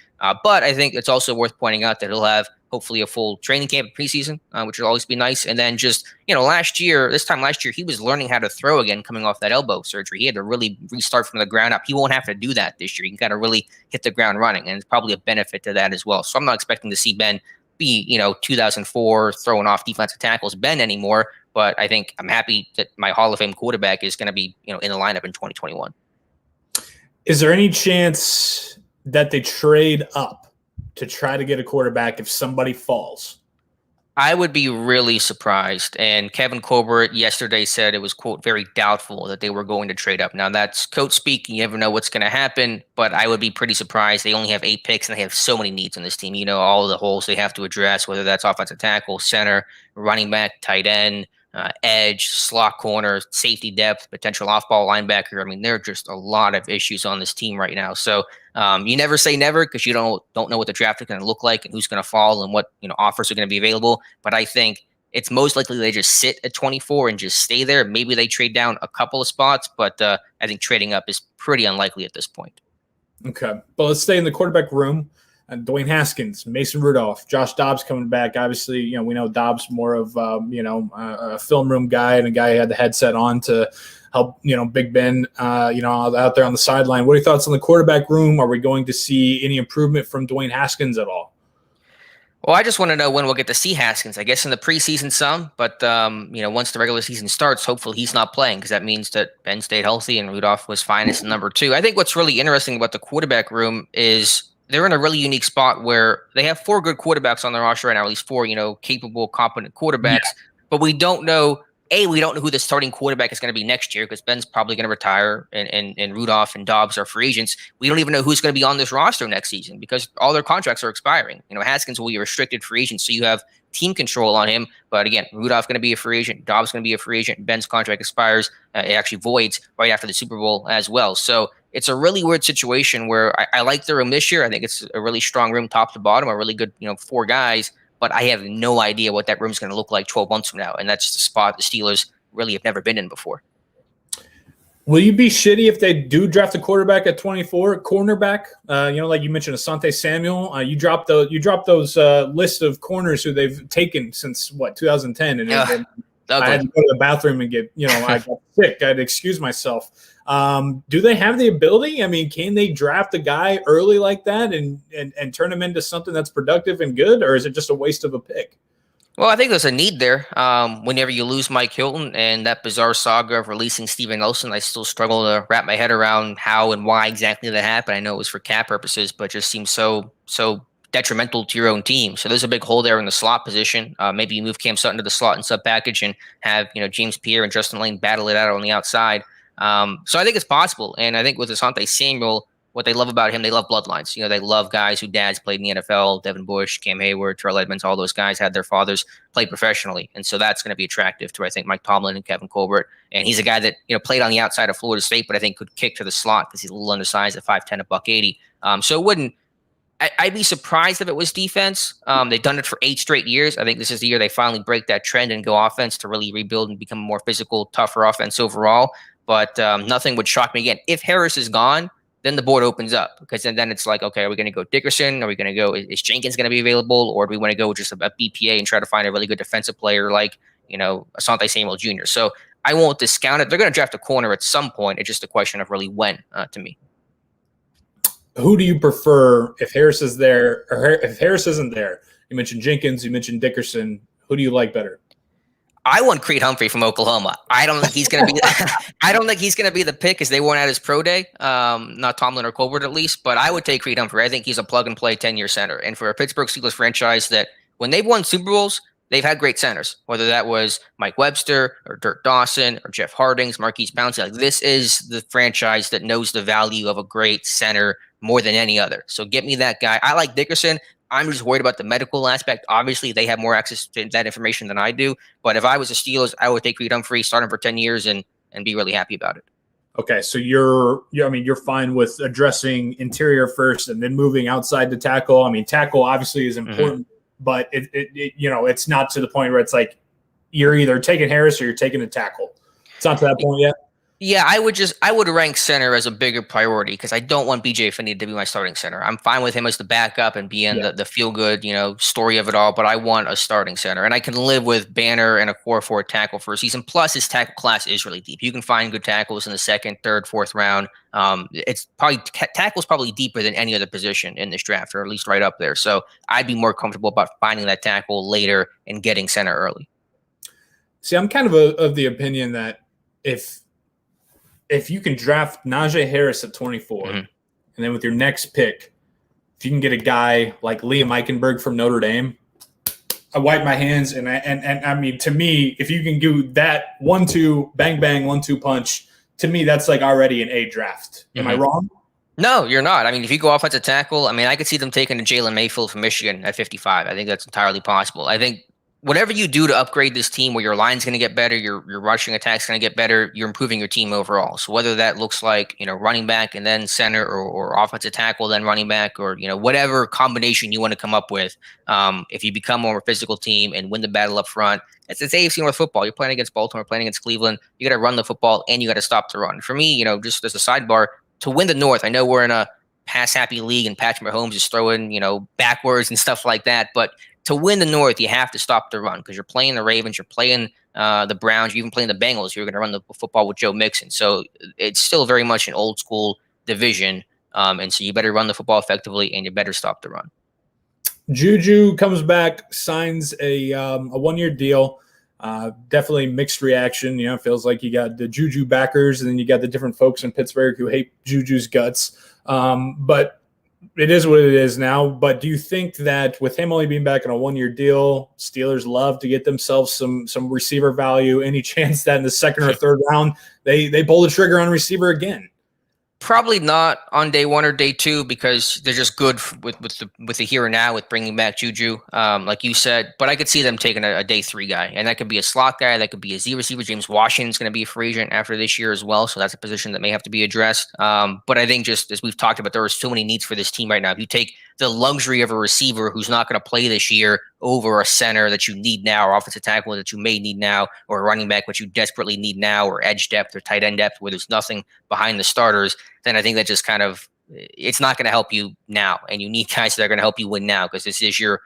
But I think it's also worth pointing out that he'll have hopefully a full training camp preseason, which will always be nice. And then just, this time last year, he was learning how to throw again coming off that elbow surgery. He had to really restart from the ground up. He won't have to do that this year. He can kind of really hit the ground running, and it's probably a benefit to that as well. So I'm not expecting to see Ben be, 2004 throwing off defensive tackles Ben anymore. But I think I'm happy that my Hall of Fame quarterback is going to be, in the lineup in 2021. Is there any chance that they trade up to try to get a quarterback if somebody falls? I would be really surprised. And Kevin Colbert yesterday said it was, quote, very doubtful that they were going to trade up. Now, that's coach speak. You never know what's going to happen, but I would be pretty surprised. They only have 8 picks, and they have so many needs on this team. All the holes they have to address, whether that's offensive tackle, center, running back, tight end, edge, slot corner, safety depth, potential off-ball linebacker. I mean, there are just a lot of issues on this team right now. So you never say never, because you don't know what the draft is going to look like and who's going to fall and what offers are going to be available. But I think it's most likely they just sit at 24 and just stay there. Maybe they trade down a couple of spots, but I think trading up is pretty unlikely at this point. Okay, but let's stay in the quarterback room. Dwayne Haskins, Mason Rudolph, Josh Dobbs coming back. Obviously, we know Dobbs more of a film room guy and a guy who had the headset on to help Big Ben out there on the sideline. What are your thoughts on the quarterback room? Are we going to see any improvement from Dwayne Haskins at all? Well, I just want to know when we'll get to see Haskins. I guess in the preseason some, but once the regular season starts, hopefully he's not playing, because that means that Ben stayed healthy and Rudolph was fine as number 2. I think what's really interesting about the quarterback room is they're in a really unique spot where they have 4 good quarterbacks on their roster right now, at least 4, capable, competent quarterbacks. Yeah. But we don't know who the starting quarterback is going to be next year, because Ben's probably going to retire and Rudolph and Dobbs are free agents. We don't even know who's going to be on this roster next season because all their contracts are expiring. Haskins will be a restricted free agent, so you have team control on him. But again, Rudolph's going to be a free agent. Dobbs going to be a free agent. Ben's contract expires. It actually voids right after the Super Bowl as well. So it's a really weird situation where I like the room this year. I think it's a really strong room top to bottom, a really good, 4 guys. But I have no idea what that room is going to look like 12 months from now. And that's just a spot the Steelers really have never been in before. Will you be shitty if they do draft a quarterback at 24, cornerback? Like you mentioned, Asante Samuel. You dropped those list of corners who they've taken since 2010, and I had to go to the bathroom and get I got sick. I had to excuse myself. Do they have the ability? I mean, can they draft a guy early like that and turn him into something that's productive and good, or is it just a waste of a pick? Well, I think there's a need there. Whenever you lose Mike Hilton and that bizarre saga of releasing Steven Nelson, I still struggle to wrap my head around how and why exactly that happened. I know it was for cap purposes, but it just seems so detrimental to your own team. So there's a big hole there in the slot position. Maybe you move Cam Sutton to the slot and sub package and have James Pierre and Justin Lane battle it out on the outside. So I think it's possible. And I think with Asante Samuel, what they love about him, they love bloodlines. They love guys who dads played in the NFL. Devin Bush, Cam Hayward, Terrell Edmonds, all those guys had their fathers play professionally. And so that's going to be attractive to, I think, Mike Tomlin and Kevin Colbert. And he's a guy that, played on the outside of Florida State, but I think could kick to the slot because he's a little undersized at 5'10", $180. So it wouldn't, I'd be surprised if it was defense. They've done it for 8 straight years. I think this is the year they finally break that trend and go offense to really rebuild and become a more physical, tougher offense overall. But nothing would shock me again. If Harris is gone, then the board opens up, because then it's like, okay, are we going to go Dickerson? Are we going to go, is Jenkins going to be available? Or do we want to go with just a BPA and try to find a really good defensive player like, Asante Samuel Jr.? So I won't discount it. They're going to draft a corner at some point. It's just a question of really when, to me. Who do you prefer if Harris is there, or if Harris isn't there? You mentioned Jenkins, you mentioned Dickerson. Who do you like better? I want Creed Humphrey from Oklahoma. I don't think he's going to be. I don't think he's going to be the pick, as they weren't at his pro day. Not Tomlin or Colbert, at least. But I would take Creed Humphrey. I think he's a plug and play 10-year center. And for a Pittsburgh Steelers franchise that, when they've won Super Bowls, they've had great centers. Whether that was Mike Webster or Dirk Dawson or Jeff Hardings, Marquise Pouncey. Like, this is the franchise that knows the value of a great center more than any other. So get me that guy. I like Dickerson. I'm just worried about the medical aspect. Obviously, they have more access to that information than I do. But if I was the Steelers, I would take Creed Humphrey, start him for 10 years, and be really happy about it. Okay, so you're fine with addressing interior first and then moving outside to tackle. I mean, tackle obviously is important, but it's not to the point where it's like you're either taking Harris or you're taking a tackle. It's not to that point yet. Yeah, I would rank center as a bigger priority because I don't want BJ Finney to be my starting center. I'm fine with him as the backup and being the feel good, story of it all, but I want a starting center. And I can live with Banner and a core forward tackle for a season. Plus his tackle class is really deep. You can find good tackles in the second, third, fourth round. It's probably tackle's probably deeper than any other position in this draft, or at least right up there. So I'd be more comfortable about finding that tackle later and getting center early. See, I'm kind of of the opinion that if you can draft Najee Harris at 24, and then with your next pick, if you can get a guy like Liam Eichenberg from Notre Dame, I wipe my hands. And I mean, to me, if you can do that 1-2, bang, bang, 1-2 punch, to me, that's like already an A draft. Am I wrong? No, you're not. I mean, if you go offensive tackle, I mean, I could see them taking a Jalen Mayfield from Michigan at 55. I think that's entirely possible. I think whatever you do to upgrade this team where your line's going to get better, your rushing attack's going to get better, you're improving your team overall. So whether that looks like, running back and then center or offensive tackle, then running back, or, whatever combination you want to come up with, if you become a more physical team and win the battle up front, it's AFC North football. You're playing against Baltimore, playing against Cleveland. You got to run the football and you got to stop the run. For me, just as a sidebar, to win the North, I know we're in a pass-happy league and Patrick Mahomes is throwing, backwards and stuff like that, but to win the North, you have to stop the run because you're playing the Ravens, you're playing the Browns, you're even playing the Bengals. You're going to run the football with Joe Mixon. So it's still very much an old school division. And so you better run the football effectively and you better stop the run. Juju comes back, signs a 1-year deal. Definitely mixed reaction. Feels like you got the Juju backers and then you got the different folks in Pittsburgh who hate Juju's guts. But it is what it is now. But do you think that with him only being back on a 1-year deal, Steelers love to get themselves some receiver value? Any chance that in the second or third round they pull the trigger on receiver again? Probably not on day one or day two because they're just good with the here and now with bringing back Juju, like you said. But I could see them taking a day three guy, and that could be a slot guy, that could be a Z receiver. James Washington's going to be a free agent after this year as well, so that's a position that may have to be addressed. But I think just as we've talked about, there are so many needs for this team right now. If you take the luxury of a receiver who's not going to play this year over a center that you need now, or offensive tackle that you may need now, or a running back which you desperately need now, or edge depth or tight end depth where there's nothing behind the starters, then I think that just kind of, it's not going to help you now. And you need guys that are going to help you win now because this is your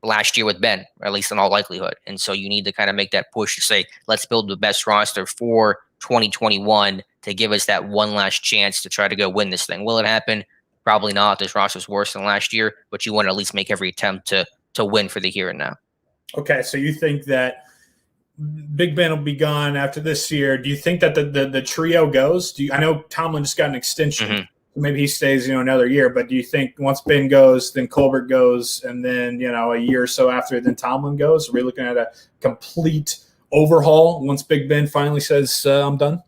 last year with Ben, or at least in all likelihood. And so you need to kind of make that push to say, let's build the best roster for 2021 to give us that one last chance to try to go win this thing. Will it happen? Probably not. This roster's worse than last year, but you want to at least make every attempt to win for the here and now. Okay, so you think that Big Ben will be gone after this year. Do you think that the trio goes? I know Tomlin just got an extension. Maybe he stays, another year. But do you think once Ben goes, then Colbert goes, and then, a year or so after, then Tomlin goes? Are we looking at a complete overhaul once Big Ben finally says, I'm done?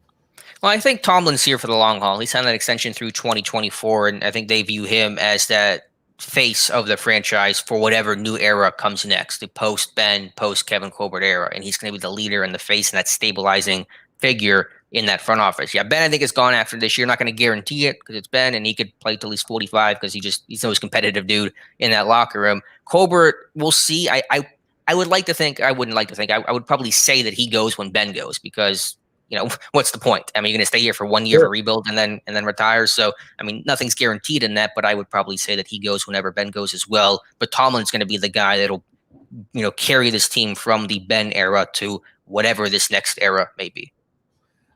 Well, I think Tomlin's here for the long haul. He signed that extension through 2024, and I think they view him as that face of the franchise for whatever new era comes next, the post-Ben, post-Kevin Colbert era. And he's going to be the leader and the face and that stabilizing figure in that front office. Yeah, Ben, I think, is gone after this year. Not going to guarantee it because it's Ben, and he could play till he's 45 because he's the most competitive dude in that locker room. Colbert, we'll see. I would like to think, I wouldn't like to think, I would probably say that he goes when Ben goes because what's the point? I mean, you're going to stay here for 1 year to rebuild and then retire. So, I mean, nothing's guaranteed in that, but I would probably say that he goes whenever Ben goes as well. But Tomlin's going to be the guy that'll, carry this team from the Ben era to whatever this next era may be.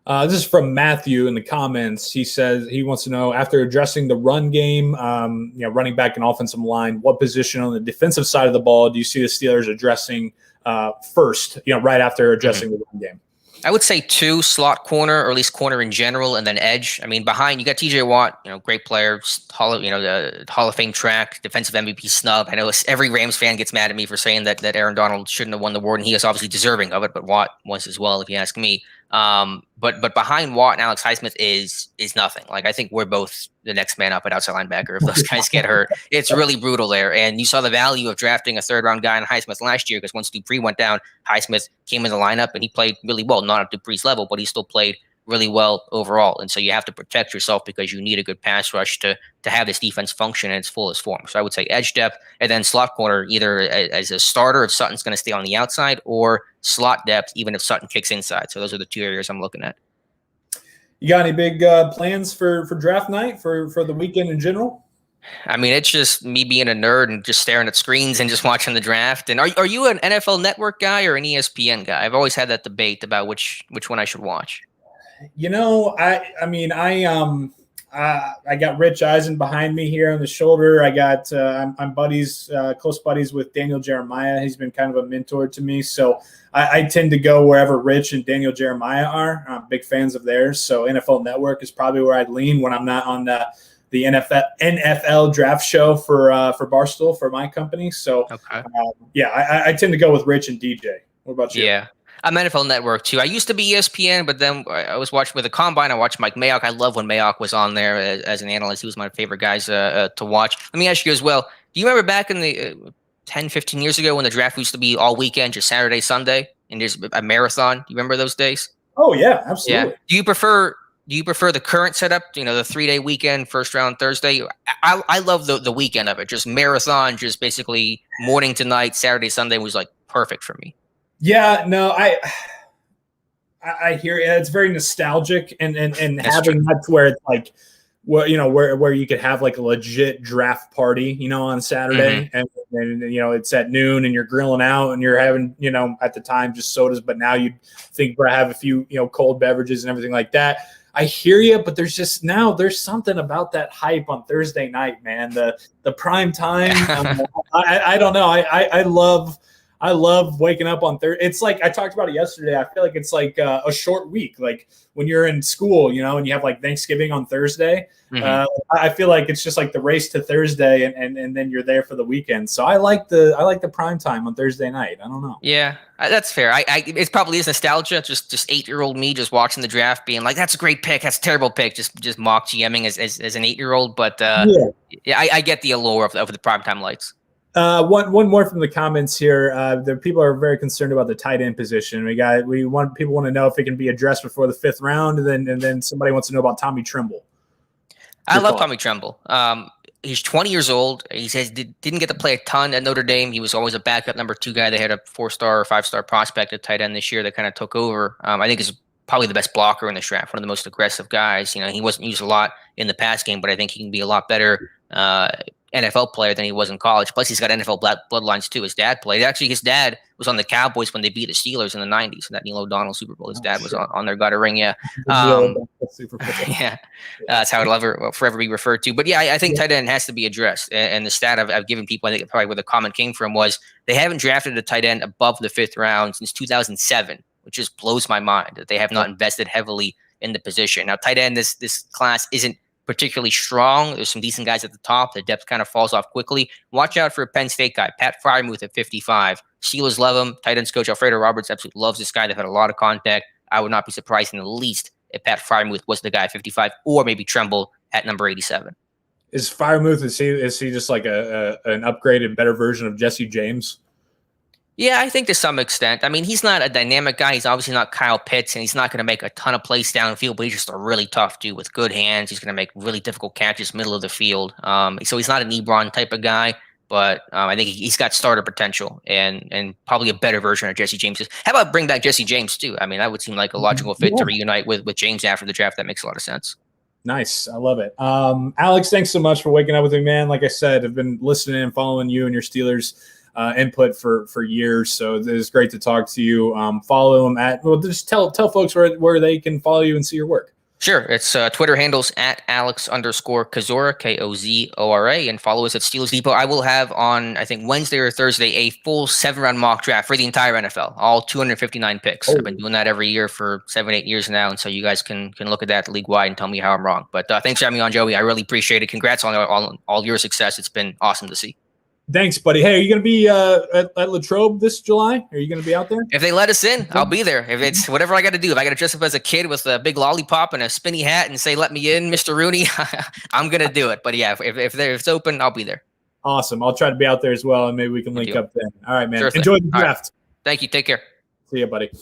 This is from Matthew in the comments. He says he wants to know, after addressing the run game, running back and offensive line, what position on the defensive side of the ball do you see the Steelers addressing first, right after addressing the run game? I would say 2, slot corner, or at least corner in general, and then edge. I mean, behind you got TJ Watt, great player, the Hall of Fame track, defensive MVP snub. I know every Rams fan gets mad at me for saying that Aaron Donald shouldn't have won the award, and he is obviously deserving of it, but Watt was as well, if you ask me. But behind Watt and Alex Highsmith is nothing. Like, I think we're both the next man up at outside linebacker if those guys get hurt. It's really brutal there. And you saw the value of drafting a third-round guy in Highsmith last year because once Dupree went down, Highsmith came in the lineup and he played really well. Not at Dupree's level, but he still played really well overall. And so you have to protect yourself because you need a good pass rush to have this defense function in its fullest form. So I would say edge depth and then slot corner, either as a starter if Sutton's going to stay on the outside, or slot depth even if Sutton kicks inside. So those are the 2 areas I'm looking at. You got any big plans for draft night for the weekend in general? I mean, it's just me being a nerd and just staring at screens and just watching the draft. And are you an NFL Network guy or an ESPN guy? I've always had that debate about which one I should watch. I got Rich Eisen behind me here on the shoulder. I got I'm close buddies with Daniel Jeremiah. He's been kind of a mentor to me, so I tend to go wherever Rich and Daniel Jeremiah are. I'm big fans of theirs, so NFL Network is probably where I'd lean when I'm not on the NFL draft show for Barstool for my company. So okay. I tend to go with Rich and DJ. What about you? Yeah. I'm NFL Network too. I used to be ESPN, but then I was watching with the Combine. I watched Mike Mayock. I love when Mayock was on there as an analyst. He was my favorite guys to watch. Let me ask you as well. Do you remember back in the 10, 15 years ago when the draft used to be all weekend, just Saturday, Sunday, and there's a marathon? Do you remember those days? Oh yeah, absolutely. Yeah. Do you prefer the current setup? The 3-day weekend, first round Thursday. I love the weekend of it. Just marathon, just basically morning to night. Saturday, Sunday was like perfect for me. Yeah, no, I hear it. It's very nostalgic and having that to where it's like, where you could have like a legit draft party, on Saturday, and it's at noon and you're grilling out and you're having, at the time just sodas, but now you'd think have a few, cold beverages and everything like that. I hear you, but there's something about that hype on Thursday night, man. The prime time. I don't know. I love waking up on Thursday. It's like I talked about it yesterday. I feel like it's like a short week. Like when you're in school, and you have like Thanksgiving on Thursday. I feel like it's just like the race to Thursday, and then you're there for the weekend. So I like the prime time on Thursday night. I don't know. Yeah, that's fair. It probably is nostalgia. Just 8-year-old me just watching the draft, being like, "That's a great pick. That's a terrible pick." Just mock GMing as an 8-year-old. But I get the allure of the primetime lights. One more from the comments here. The people are very concerned about the tight end position. People want to know if it can be addressed before the 5th round, and then somebody wants to know about Tommy Tremble. I love Tommy Tremble. He's 20 years old. He says didn't get to play a ton at Notre Dame. He was always a backup number 2 guy. They had a 4-star or 5-star prospect at tight end this year that kind of took over. I think he's probably the best blocker in the draft, one of the most aggressive guys. He wasn't used a lot in the pass game, but I think he can be a lot better NFL player than he was in college. Plus, he's got NFL bloodlines too. His dad played. Actually, his dad was on the Cowboys when they beat the Steelers in the 90s. In that Neil O'Donnell Super Bowl. His dad was on there, got a ring. Yeah. Yeah. That's how it'll forever be referred to. But yeah, I think tight end has to be addressed. And the stat I've given people, I think probably where the comment came from, was they haven't drafted a tight end above the 5th round since 2007, which just blows my mind that they have not invested heavily in the position. Now, tight end, this class isn't particularly strong. There's some decent guys at the top. The depth kind of falls off quickly. Watch out for a Penn State guy, Pat Frymuth at 55. Steelers love him. Tight ends coach Alfredo Roberts absolutely loves this guy. They've had a lot of contact. I would not be surprised in the least if Pat Frymuth was the guy at 55, or maybe Tremble at number 87. Is Frymuth, is he just like an upgraded, better version of Jesse James? Yeah, I think to some extent. I mean, he's not a dynamic guy. He's obviously not Kyle Pitts, and he's not going to make a ton of plays downfield, but he's just a really tough dude with good hands. He's going to make really difficult catches middle of the field. So he's not an Ebron type of guy, but I think he's got starter potential and probably a better version of Jesse James. How about bring back Jesse James too? I mean, that would seem like a logical fit to reunite with James after the draft. That makes a lot of sense. Nice. I love it. Alex, thanks so much for waking up with me, man. Like I said, I've been listening and following you and your Steelers input for years, so it's great to talk to you. Follow them just tell folks where they can follow you and see your work. Sure. It's Twitter handles at Alex_Kozora, Kozora, and follow us at Steelers Depot. I will have on, I think, Wednesday or Thursday, a full 7-round mock draft for the entire NFL, all 259 picks. I've been doing that every year for 7-8 years now, and so you guys can look at that league-wide and tell me how I'm wrong. But thanks for having me on, Joey. I really appreciate it. Congrats on all your success. It's been awesome to see. Thanks, buddy. Hey, are you going to be at Latrobe this July? Are you going to be out there? If they let us in, I'll be there. If it's whatever I got to do, if I got to dress up as a kid with a big lollipop and a spinny hat and say, "Let me in, Mr. Rooney," I'm going to do it. But yeah, if it's open, I'll be there. Awesome. I'll try to be out there as well, and maybe we can link up then. All right, man. Sure. Enjoy the draft. Right. Thank you. Take care. See you, buddy.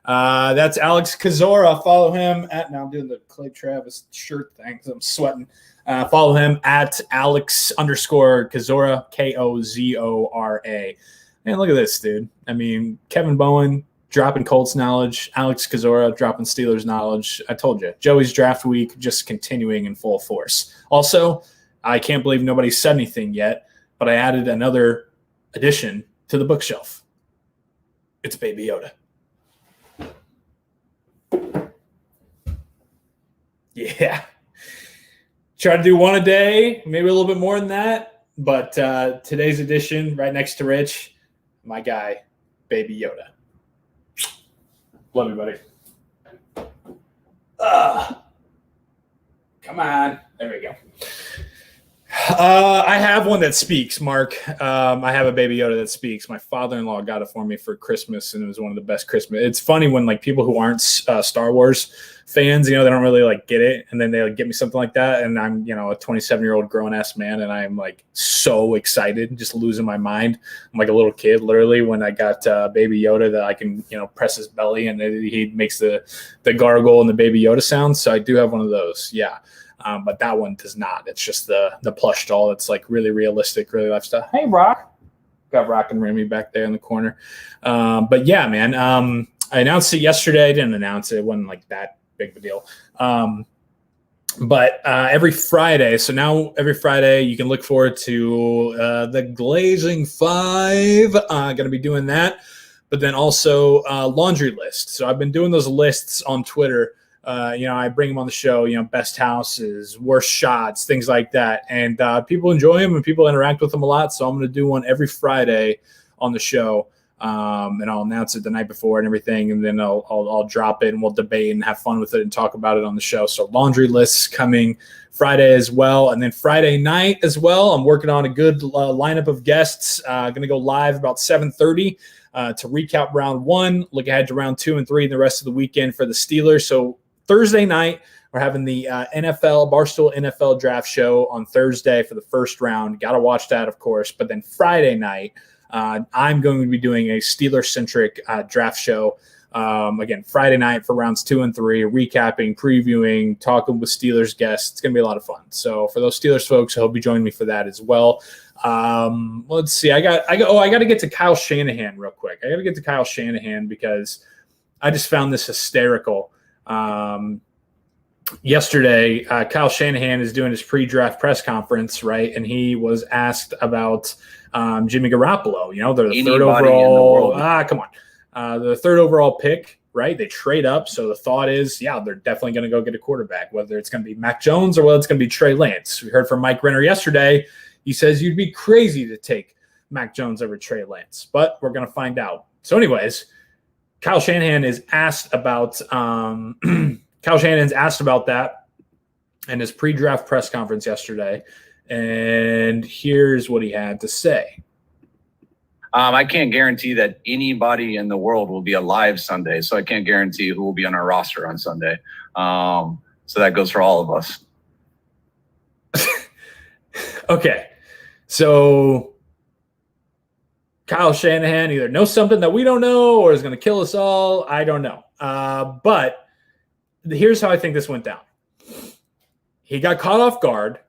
That's Alex Kozora. Follow him at, now I'm doing the Clay Travis shirt thing because I'm sweating. Follow him at Alex_Kozora, Kozora. Man, look at this, dude. I mean, Kevin Bowen, dropping Colts knowledge. Alex Kozora dropping Steelers knowledge. I told you, Joey's draft week just continuing in full force. Also, I can't believe nobody said anything yet, but I added another addition to the bookshelf. It's Baby Yoda. Yeah. Try to do one a day, maybe a little bit more than that. But today's edition, right next to Rich, my guy, Baby Yoda. Love you, buddy. Come on. There we go. I have one that speaks, Mark. I have a Baby Yoda that speaks. My father-in-law got it for me for Christmas, and it was one of the best Christmas. It's funny when like people who aren't Star Wars fans, they don't really like get it, and then they like get me something like that, and I'm a 27-year-old grown-ass man, and I'm like so excited, just losing my mind. I'm like a little kid, literally, when I got Baby Yoda that I can press his belly, and he makes the gargle and the Baby Yoda sound. So I do have one of those, yeah. But that one does not. It's just the plush doll. It's like really realistic, really lifestyle. Hey, Rock. Got Rock and Remy back there in the corner. But yeah, man, I announced it yesterday. I didn't announce it. It wasn't like that big of a deal. But every Friday, so now every Friday you can look forward to the Glazing 5. Going to be doing that. But then also laundry list. So I've been doing those lists on Twitter. I bring them on the show, best houses, worst shots, things like that. And people enjoy them and people interact with them a lot. So I'm going to do one every Friday on the show. And I'll announce it the night before and everything. And then I'll drop it and we'll debate and have fun with it and talk about it on the show. So laundry lists coming Friday as well. And then Friday night as well, I'm working on a good lineup of guests. Going to go live about 7:30 to recap round 1, look ahead to round 2 and 3 and the rest of the weekend for the Steelers. So Thursday night, we're having the Barstool NFL draft show on Thursday for the first round. Got to watch that, of course. But then Friday night, I'm going to be doing a Steeler-centric draft show. Again, Friday night for rounds 2 and 3, recapping, previewing, talking with Steelers guests. It's going to be a lot of fun. So for those Steelers folks, I hope you join me for that as well. Let's see. I got to get to Kyle Shanahan real quick. I got to get to Kyle Shanahan because I just found this hysterical. Yesterday, Kyle Shanahan is doing his pre-draft press conference, right? And he was asked about Jimmy Garoppolo. They're the third overall. Come on. The third overall pick, right? They trade up. So the thought is, they're definitely going to go get a quarterback, whether it's going to be Mac Jones or whether it's going to be Trey Lance. We heard from Mike Renner yesterday. He says you'd be crazy to take Mac Jones over Trey Lance, but we're going to find out. So anyways, Kyle Shanahan is asked about that in his pre-draft press conference yesterday, and here's what he had to say. I can't guarantee that anybody in the world will be alive Sunday, so I can't guarantee who will be on our roster on Sunday. So that goes for all of us. Okay, so Kyle Shanahan either knows something that we don't know or is going to kill us all. I don't know. But here's how I think this went down. He got caught off guard,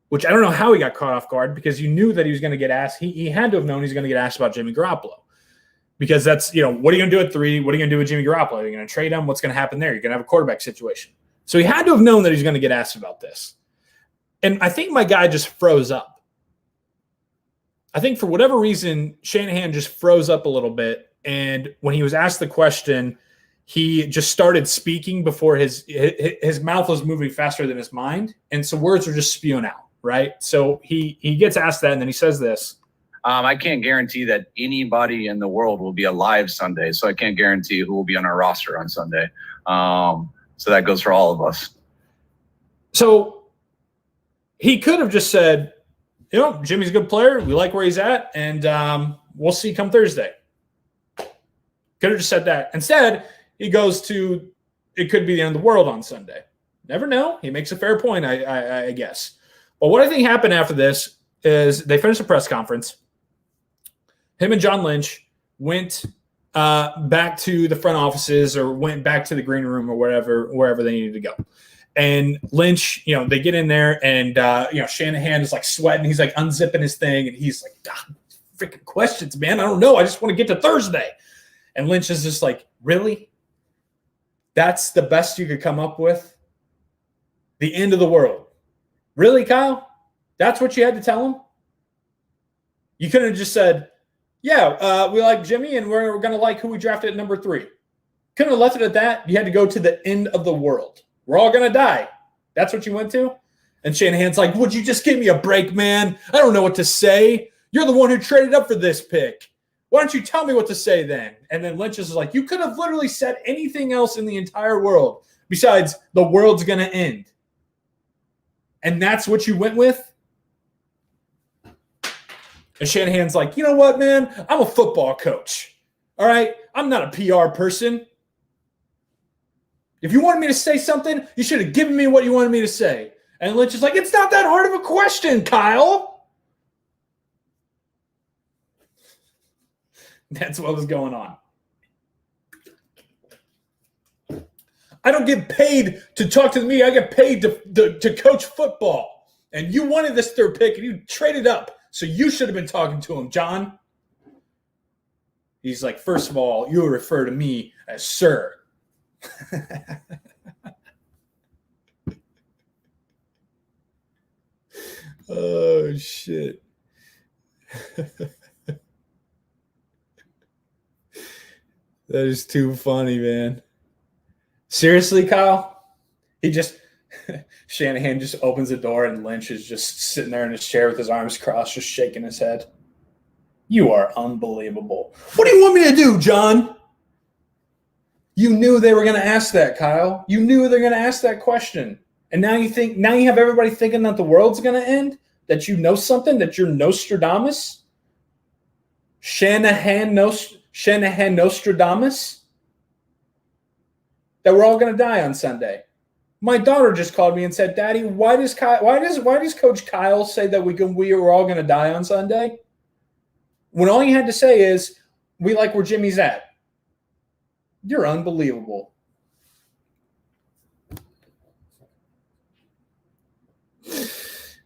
which I don't know how he got caught off guard because you knew that he was going to get asked. He had to have known he was going to get asked about Jimmy Garoppolo because that's, what are you going to do at 3? What are you going to do with Jimmy Garoppolo? Are you going to trade him? What's going to happen there? You're going to have a quarterback situation. So he had to have known that he's going to get asked about this. And I think my guy just froze up. I think for whatever reason, Shanahan just froze up a little bit. And when he was asked the question, he just started speaking before his mouth was moving faster than his mind. And so words were just spewing out, right? So he gets asked that, and then he says this. I can't guarantee that anybody in the world will be alive Sunday, so I can't guarantee who will be on our roster on Sunday. So that goes for all of us. So he could have just said, Jimmy's a good player. We like where he's at, and we'll see come Thursday. Could have just said that. Instead, he goes to, it could be the end of the world on Sunday. Never know. He makes a fair point, I guess. But what I think happened after this is they finished the press conference. Him and John Lynch went back to the front offices or went back to the green room or wherever they needed to go. And Lynch, they get in there and, Shanahan is like sweating. He's like unzipping his thing. And he's like, God, freaking questions, man. I don't know. I just want to get to Thursday. And Lynch is just like, really? That's the best you could come up with? The end of the world. Really, Kyle? That's what you had to tell him? You couldn't have just said, yeah, we like Jimmy and we're going to like who we drafted at number 3. Couldn't have left it at that. You had to go to the end of the world. We're all going to die. That's what you went to? And Shanahan's like, would you just give me a break, man? I don't know what to say. You're the one who traded up for this pick. Why don't you tell me what to say then? And then Lynch is like, you could have literally said anything else in the entire world besides the world's going to end. And that's what you went with? And Shanahan's like, you know what, man? I'm a football coach. All right? I'm not a PR person. If you wanted me to say something, you should have given me what you wanted me to say. And Lynch is like, it's not that hard of a question, Kyle. That's what was going on. I don't get paid to talk to the media. I get paid to coach football. And you wanted this 3rd pick, and you traded up. So you should have been talking to him, John. He's like, first of all, you refer to me as sir. Oh, shit. That is too funny, man. Seriously, Kyle? Shanahan just opens the door and Lynch is just sitting there in his chair with his arms crossed, just shaking his head. You are unbelievable. What do you want me to do, John? You knew they were going to ask that, Kyle. You knew they were going to ask that question. And now you have everybody thinking that the world's going to end? That you know something? That you're Nostradamus? Shanahan Nostradamus? That we're all going to die on Sunday. My daughter just called me and said, Daddy, why does Coach Kyle say that we are all going to die on Sunday? When all you had to say is, we like where Jimmy's at. You're unbelievable.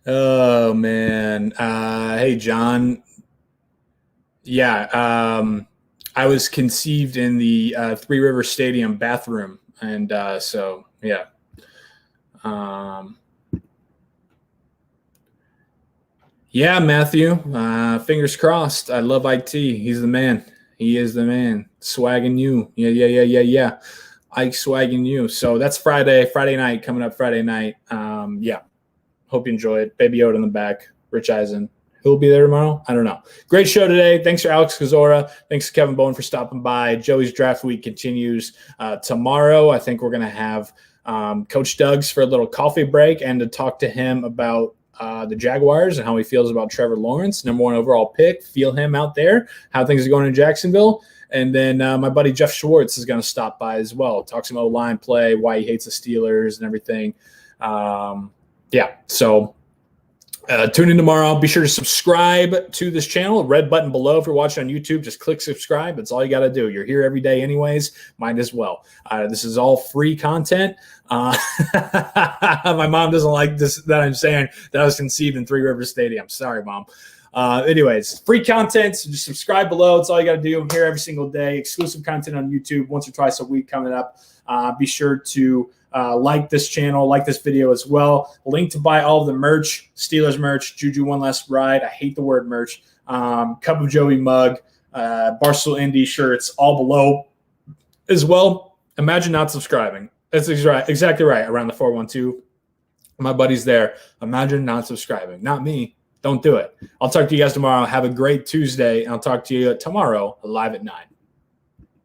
Oh, man. Hey, John. Yeah, I was conceived in the Three River Stadium bathroom. And so, yeah. Yeah, Matthew. Fingers crossed. I love IT. He's the man. He is the man. Swagging you. Yeah. Ike swagging you. So that's Friday night, coming up Friday night. Yeah. Hope you enjoy it. Baby Yoda in the back. Rich Eisen. Who'll be there tomorrow? I don't know. Great show today. Thanks for Alex Kozora. Thanks to Kevin Bowen for stopping by. Joey's draft week continues tomorrow. I think we're going to have Coach Doug's for a little coffee break and to talk to him about the Jaguars and how he feels about Trevor Lawrence, number 1 overall pick. Feel him out there, how things are going in Jacksonville. And then my buddy Jeff Schwartz is going to stop by as well. Talk some O-line play, why he hates the Steelers and everything. Yeah, so tune in tomorrow. Be sure to subscribe to this channel. Red button below if you're watching on YouTube. Just click subscribe. That's all you got to do. You're here every day anyways. Might as well. This is all free content. My mom doesn't like this that I'm saying that I was conceived in Three Rivers Stadium. Sorry, Mom. Anyways, free content. So just subscribe below. It's all you got to do. I'm here every single day. Exclusive content on YouTube once or twice a week coming up. Be sure to like this channel, like this video as well. Link to buy all of the merch, Steelers merch, Juju One Last Ride. I hate the word merch. Cup of Joey mug, Barstool Indy shirts, all below as well. Imagine not subscribing. That's exactly right. Around the 412. My buddy's there. Imagine not subscribing. Not me. Don't do it. I'll talk to you guys tomorrow. Have a great Tuesday, and I'll talk to you tomorrow live at 9.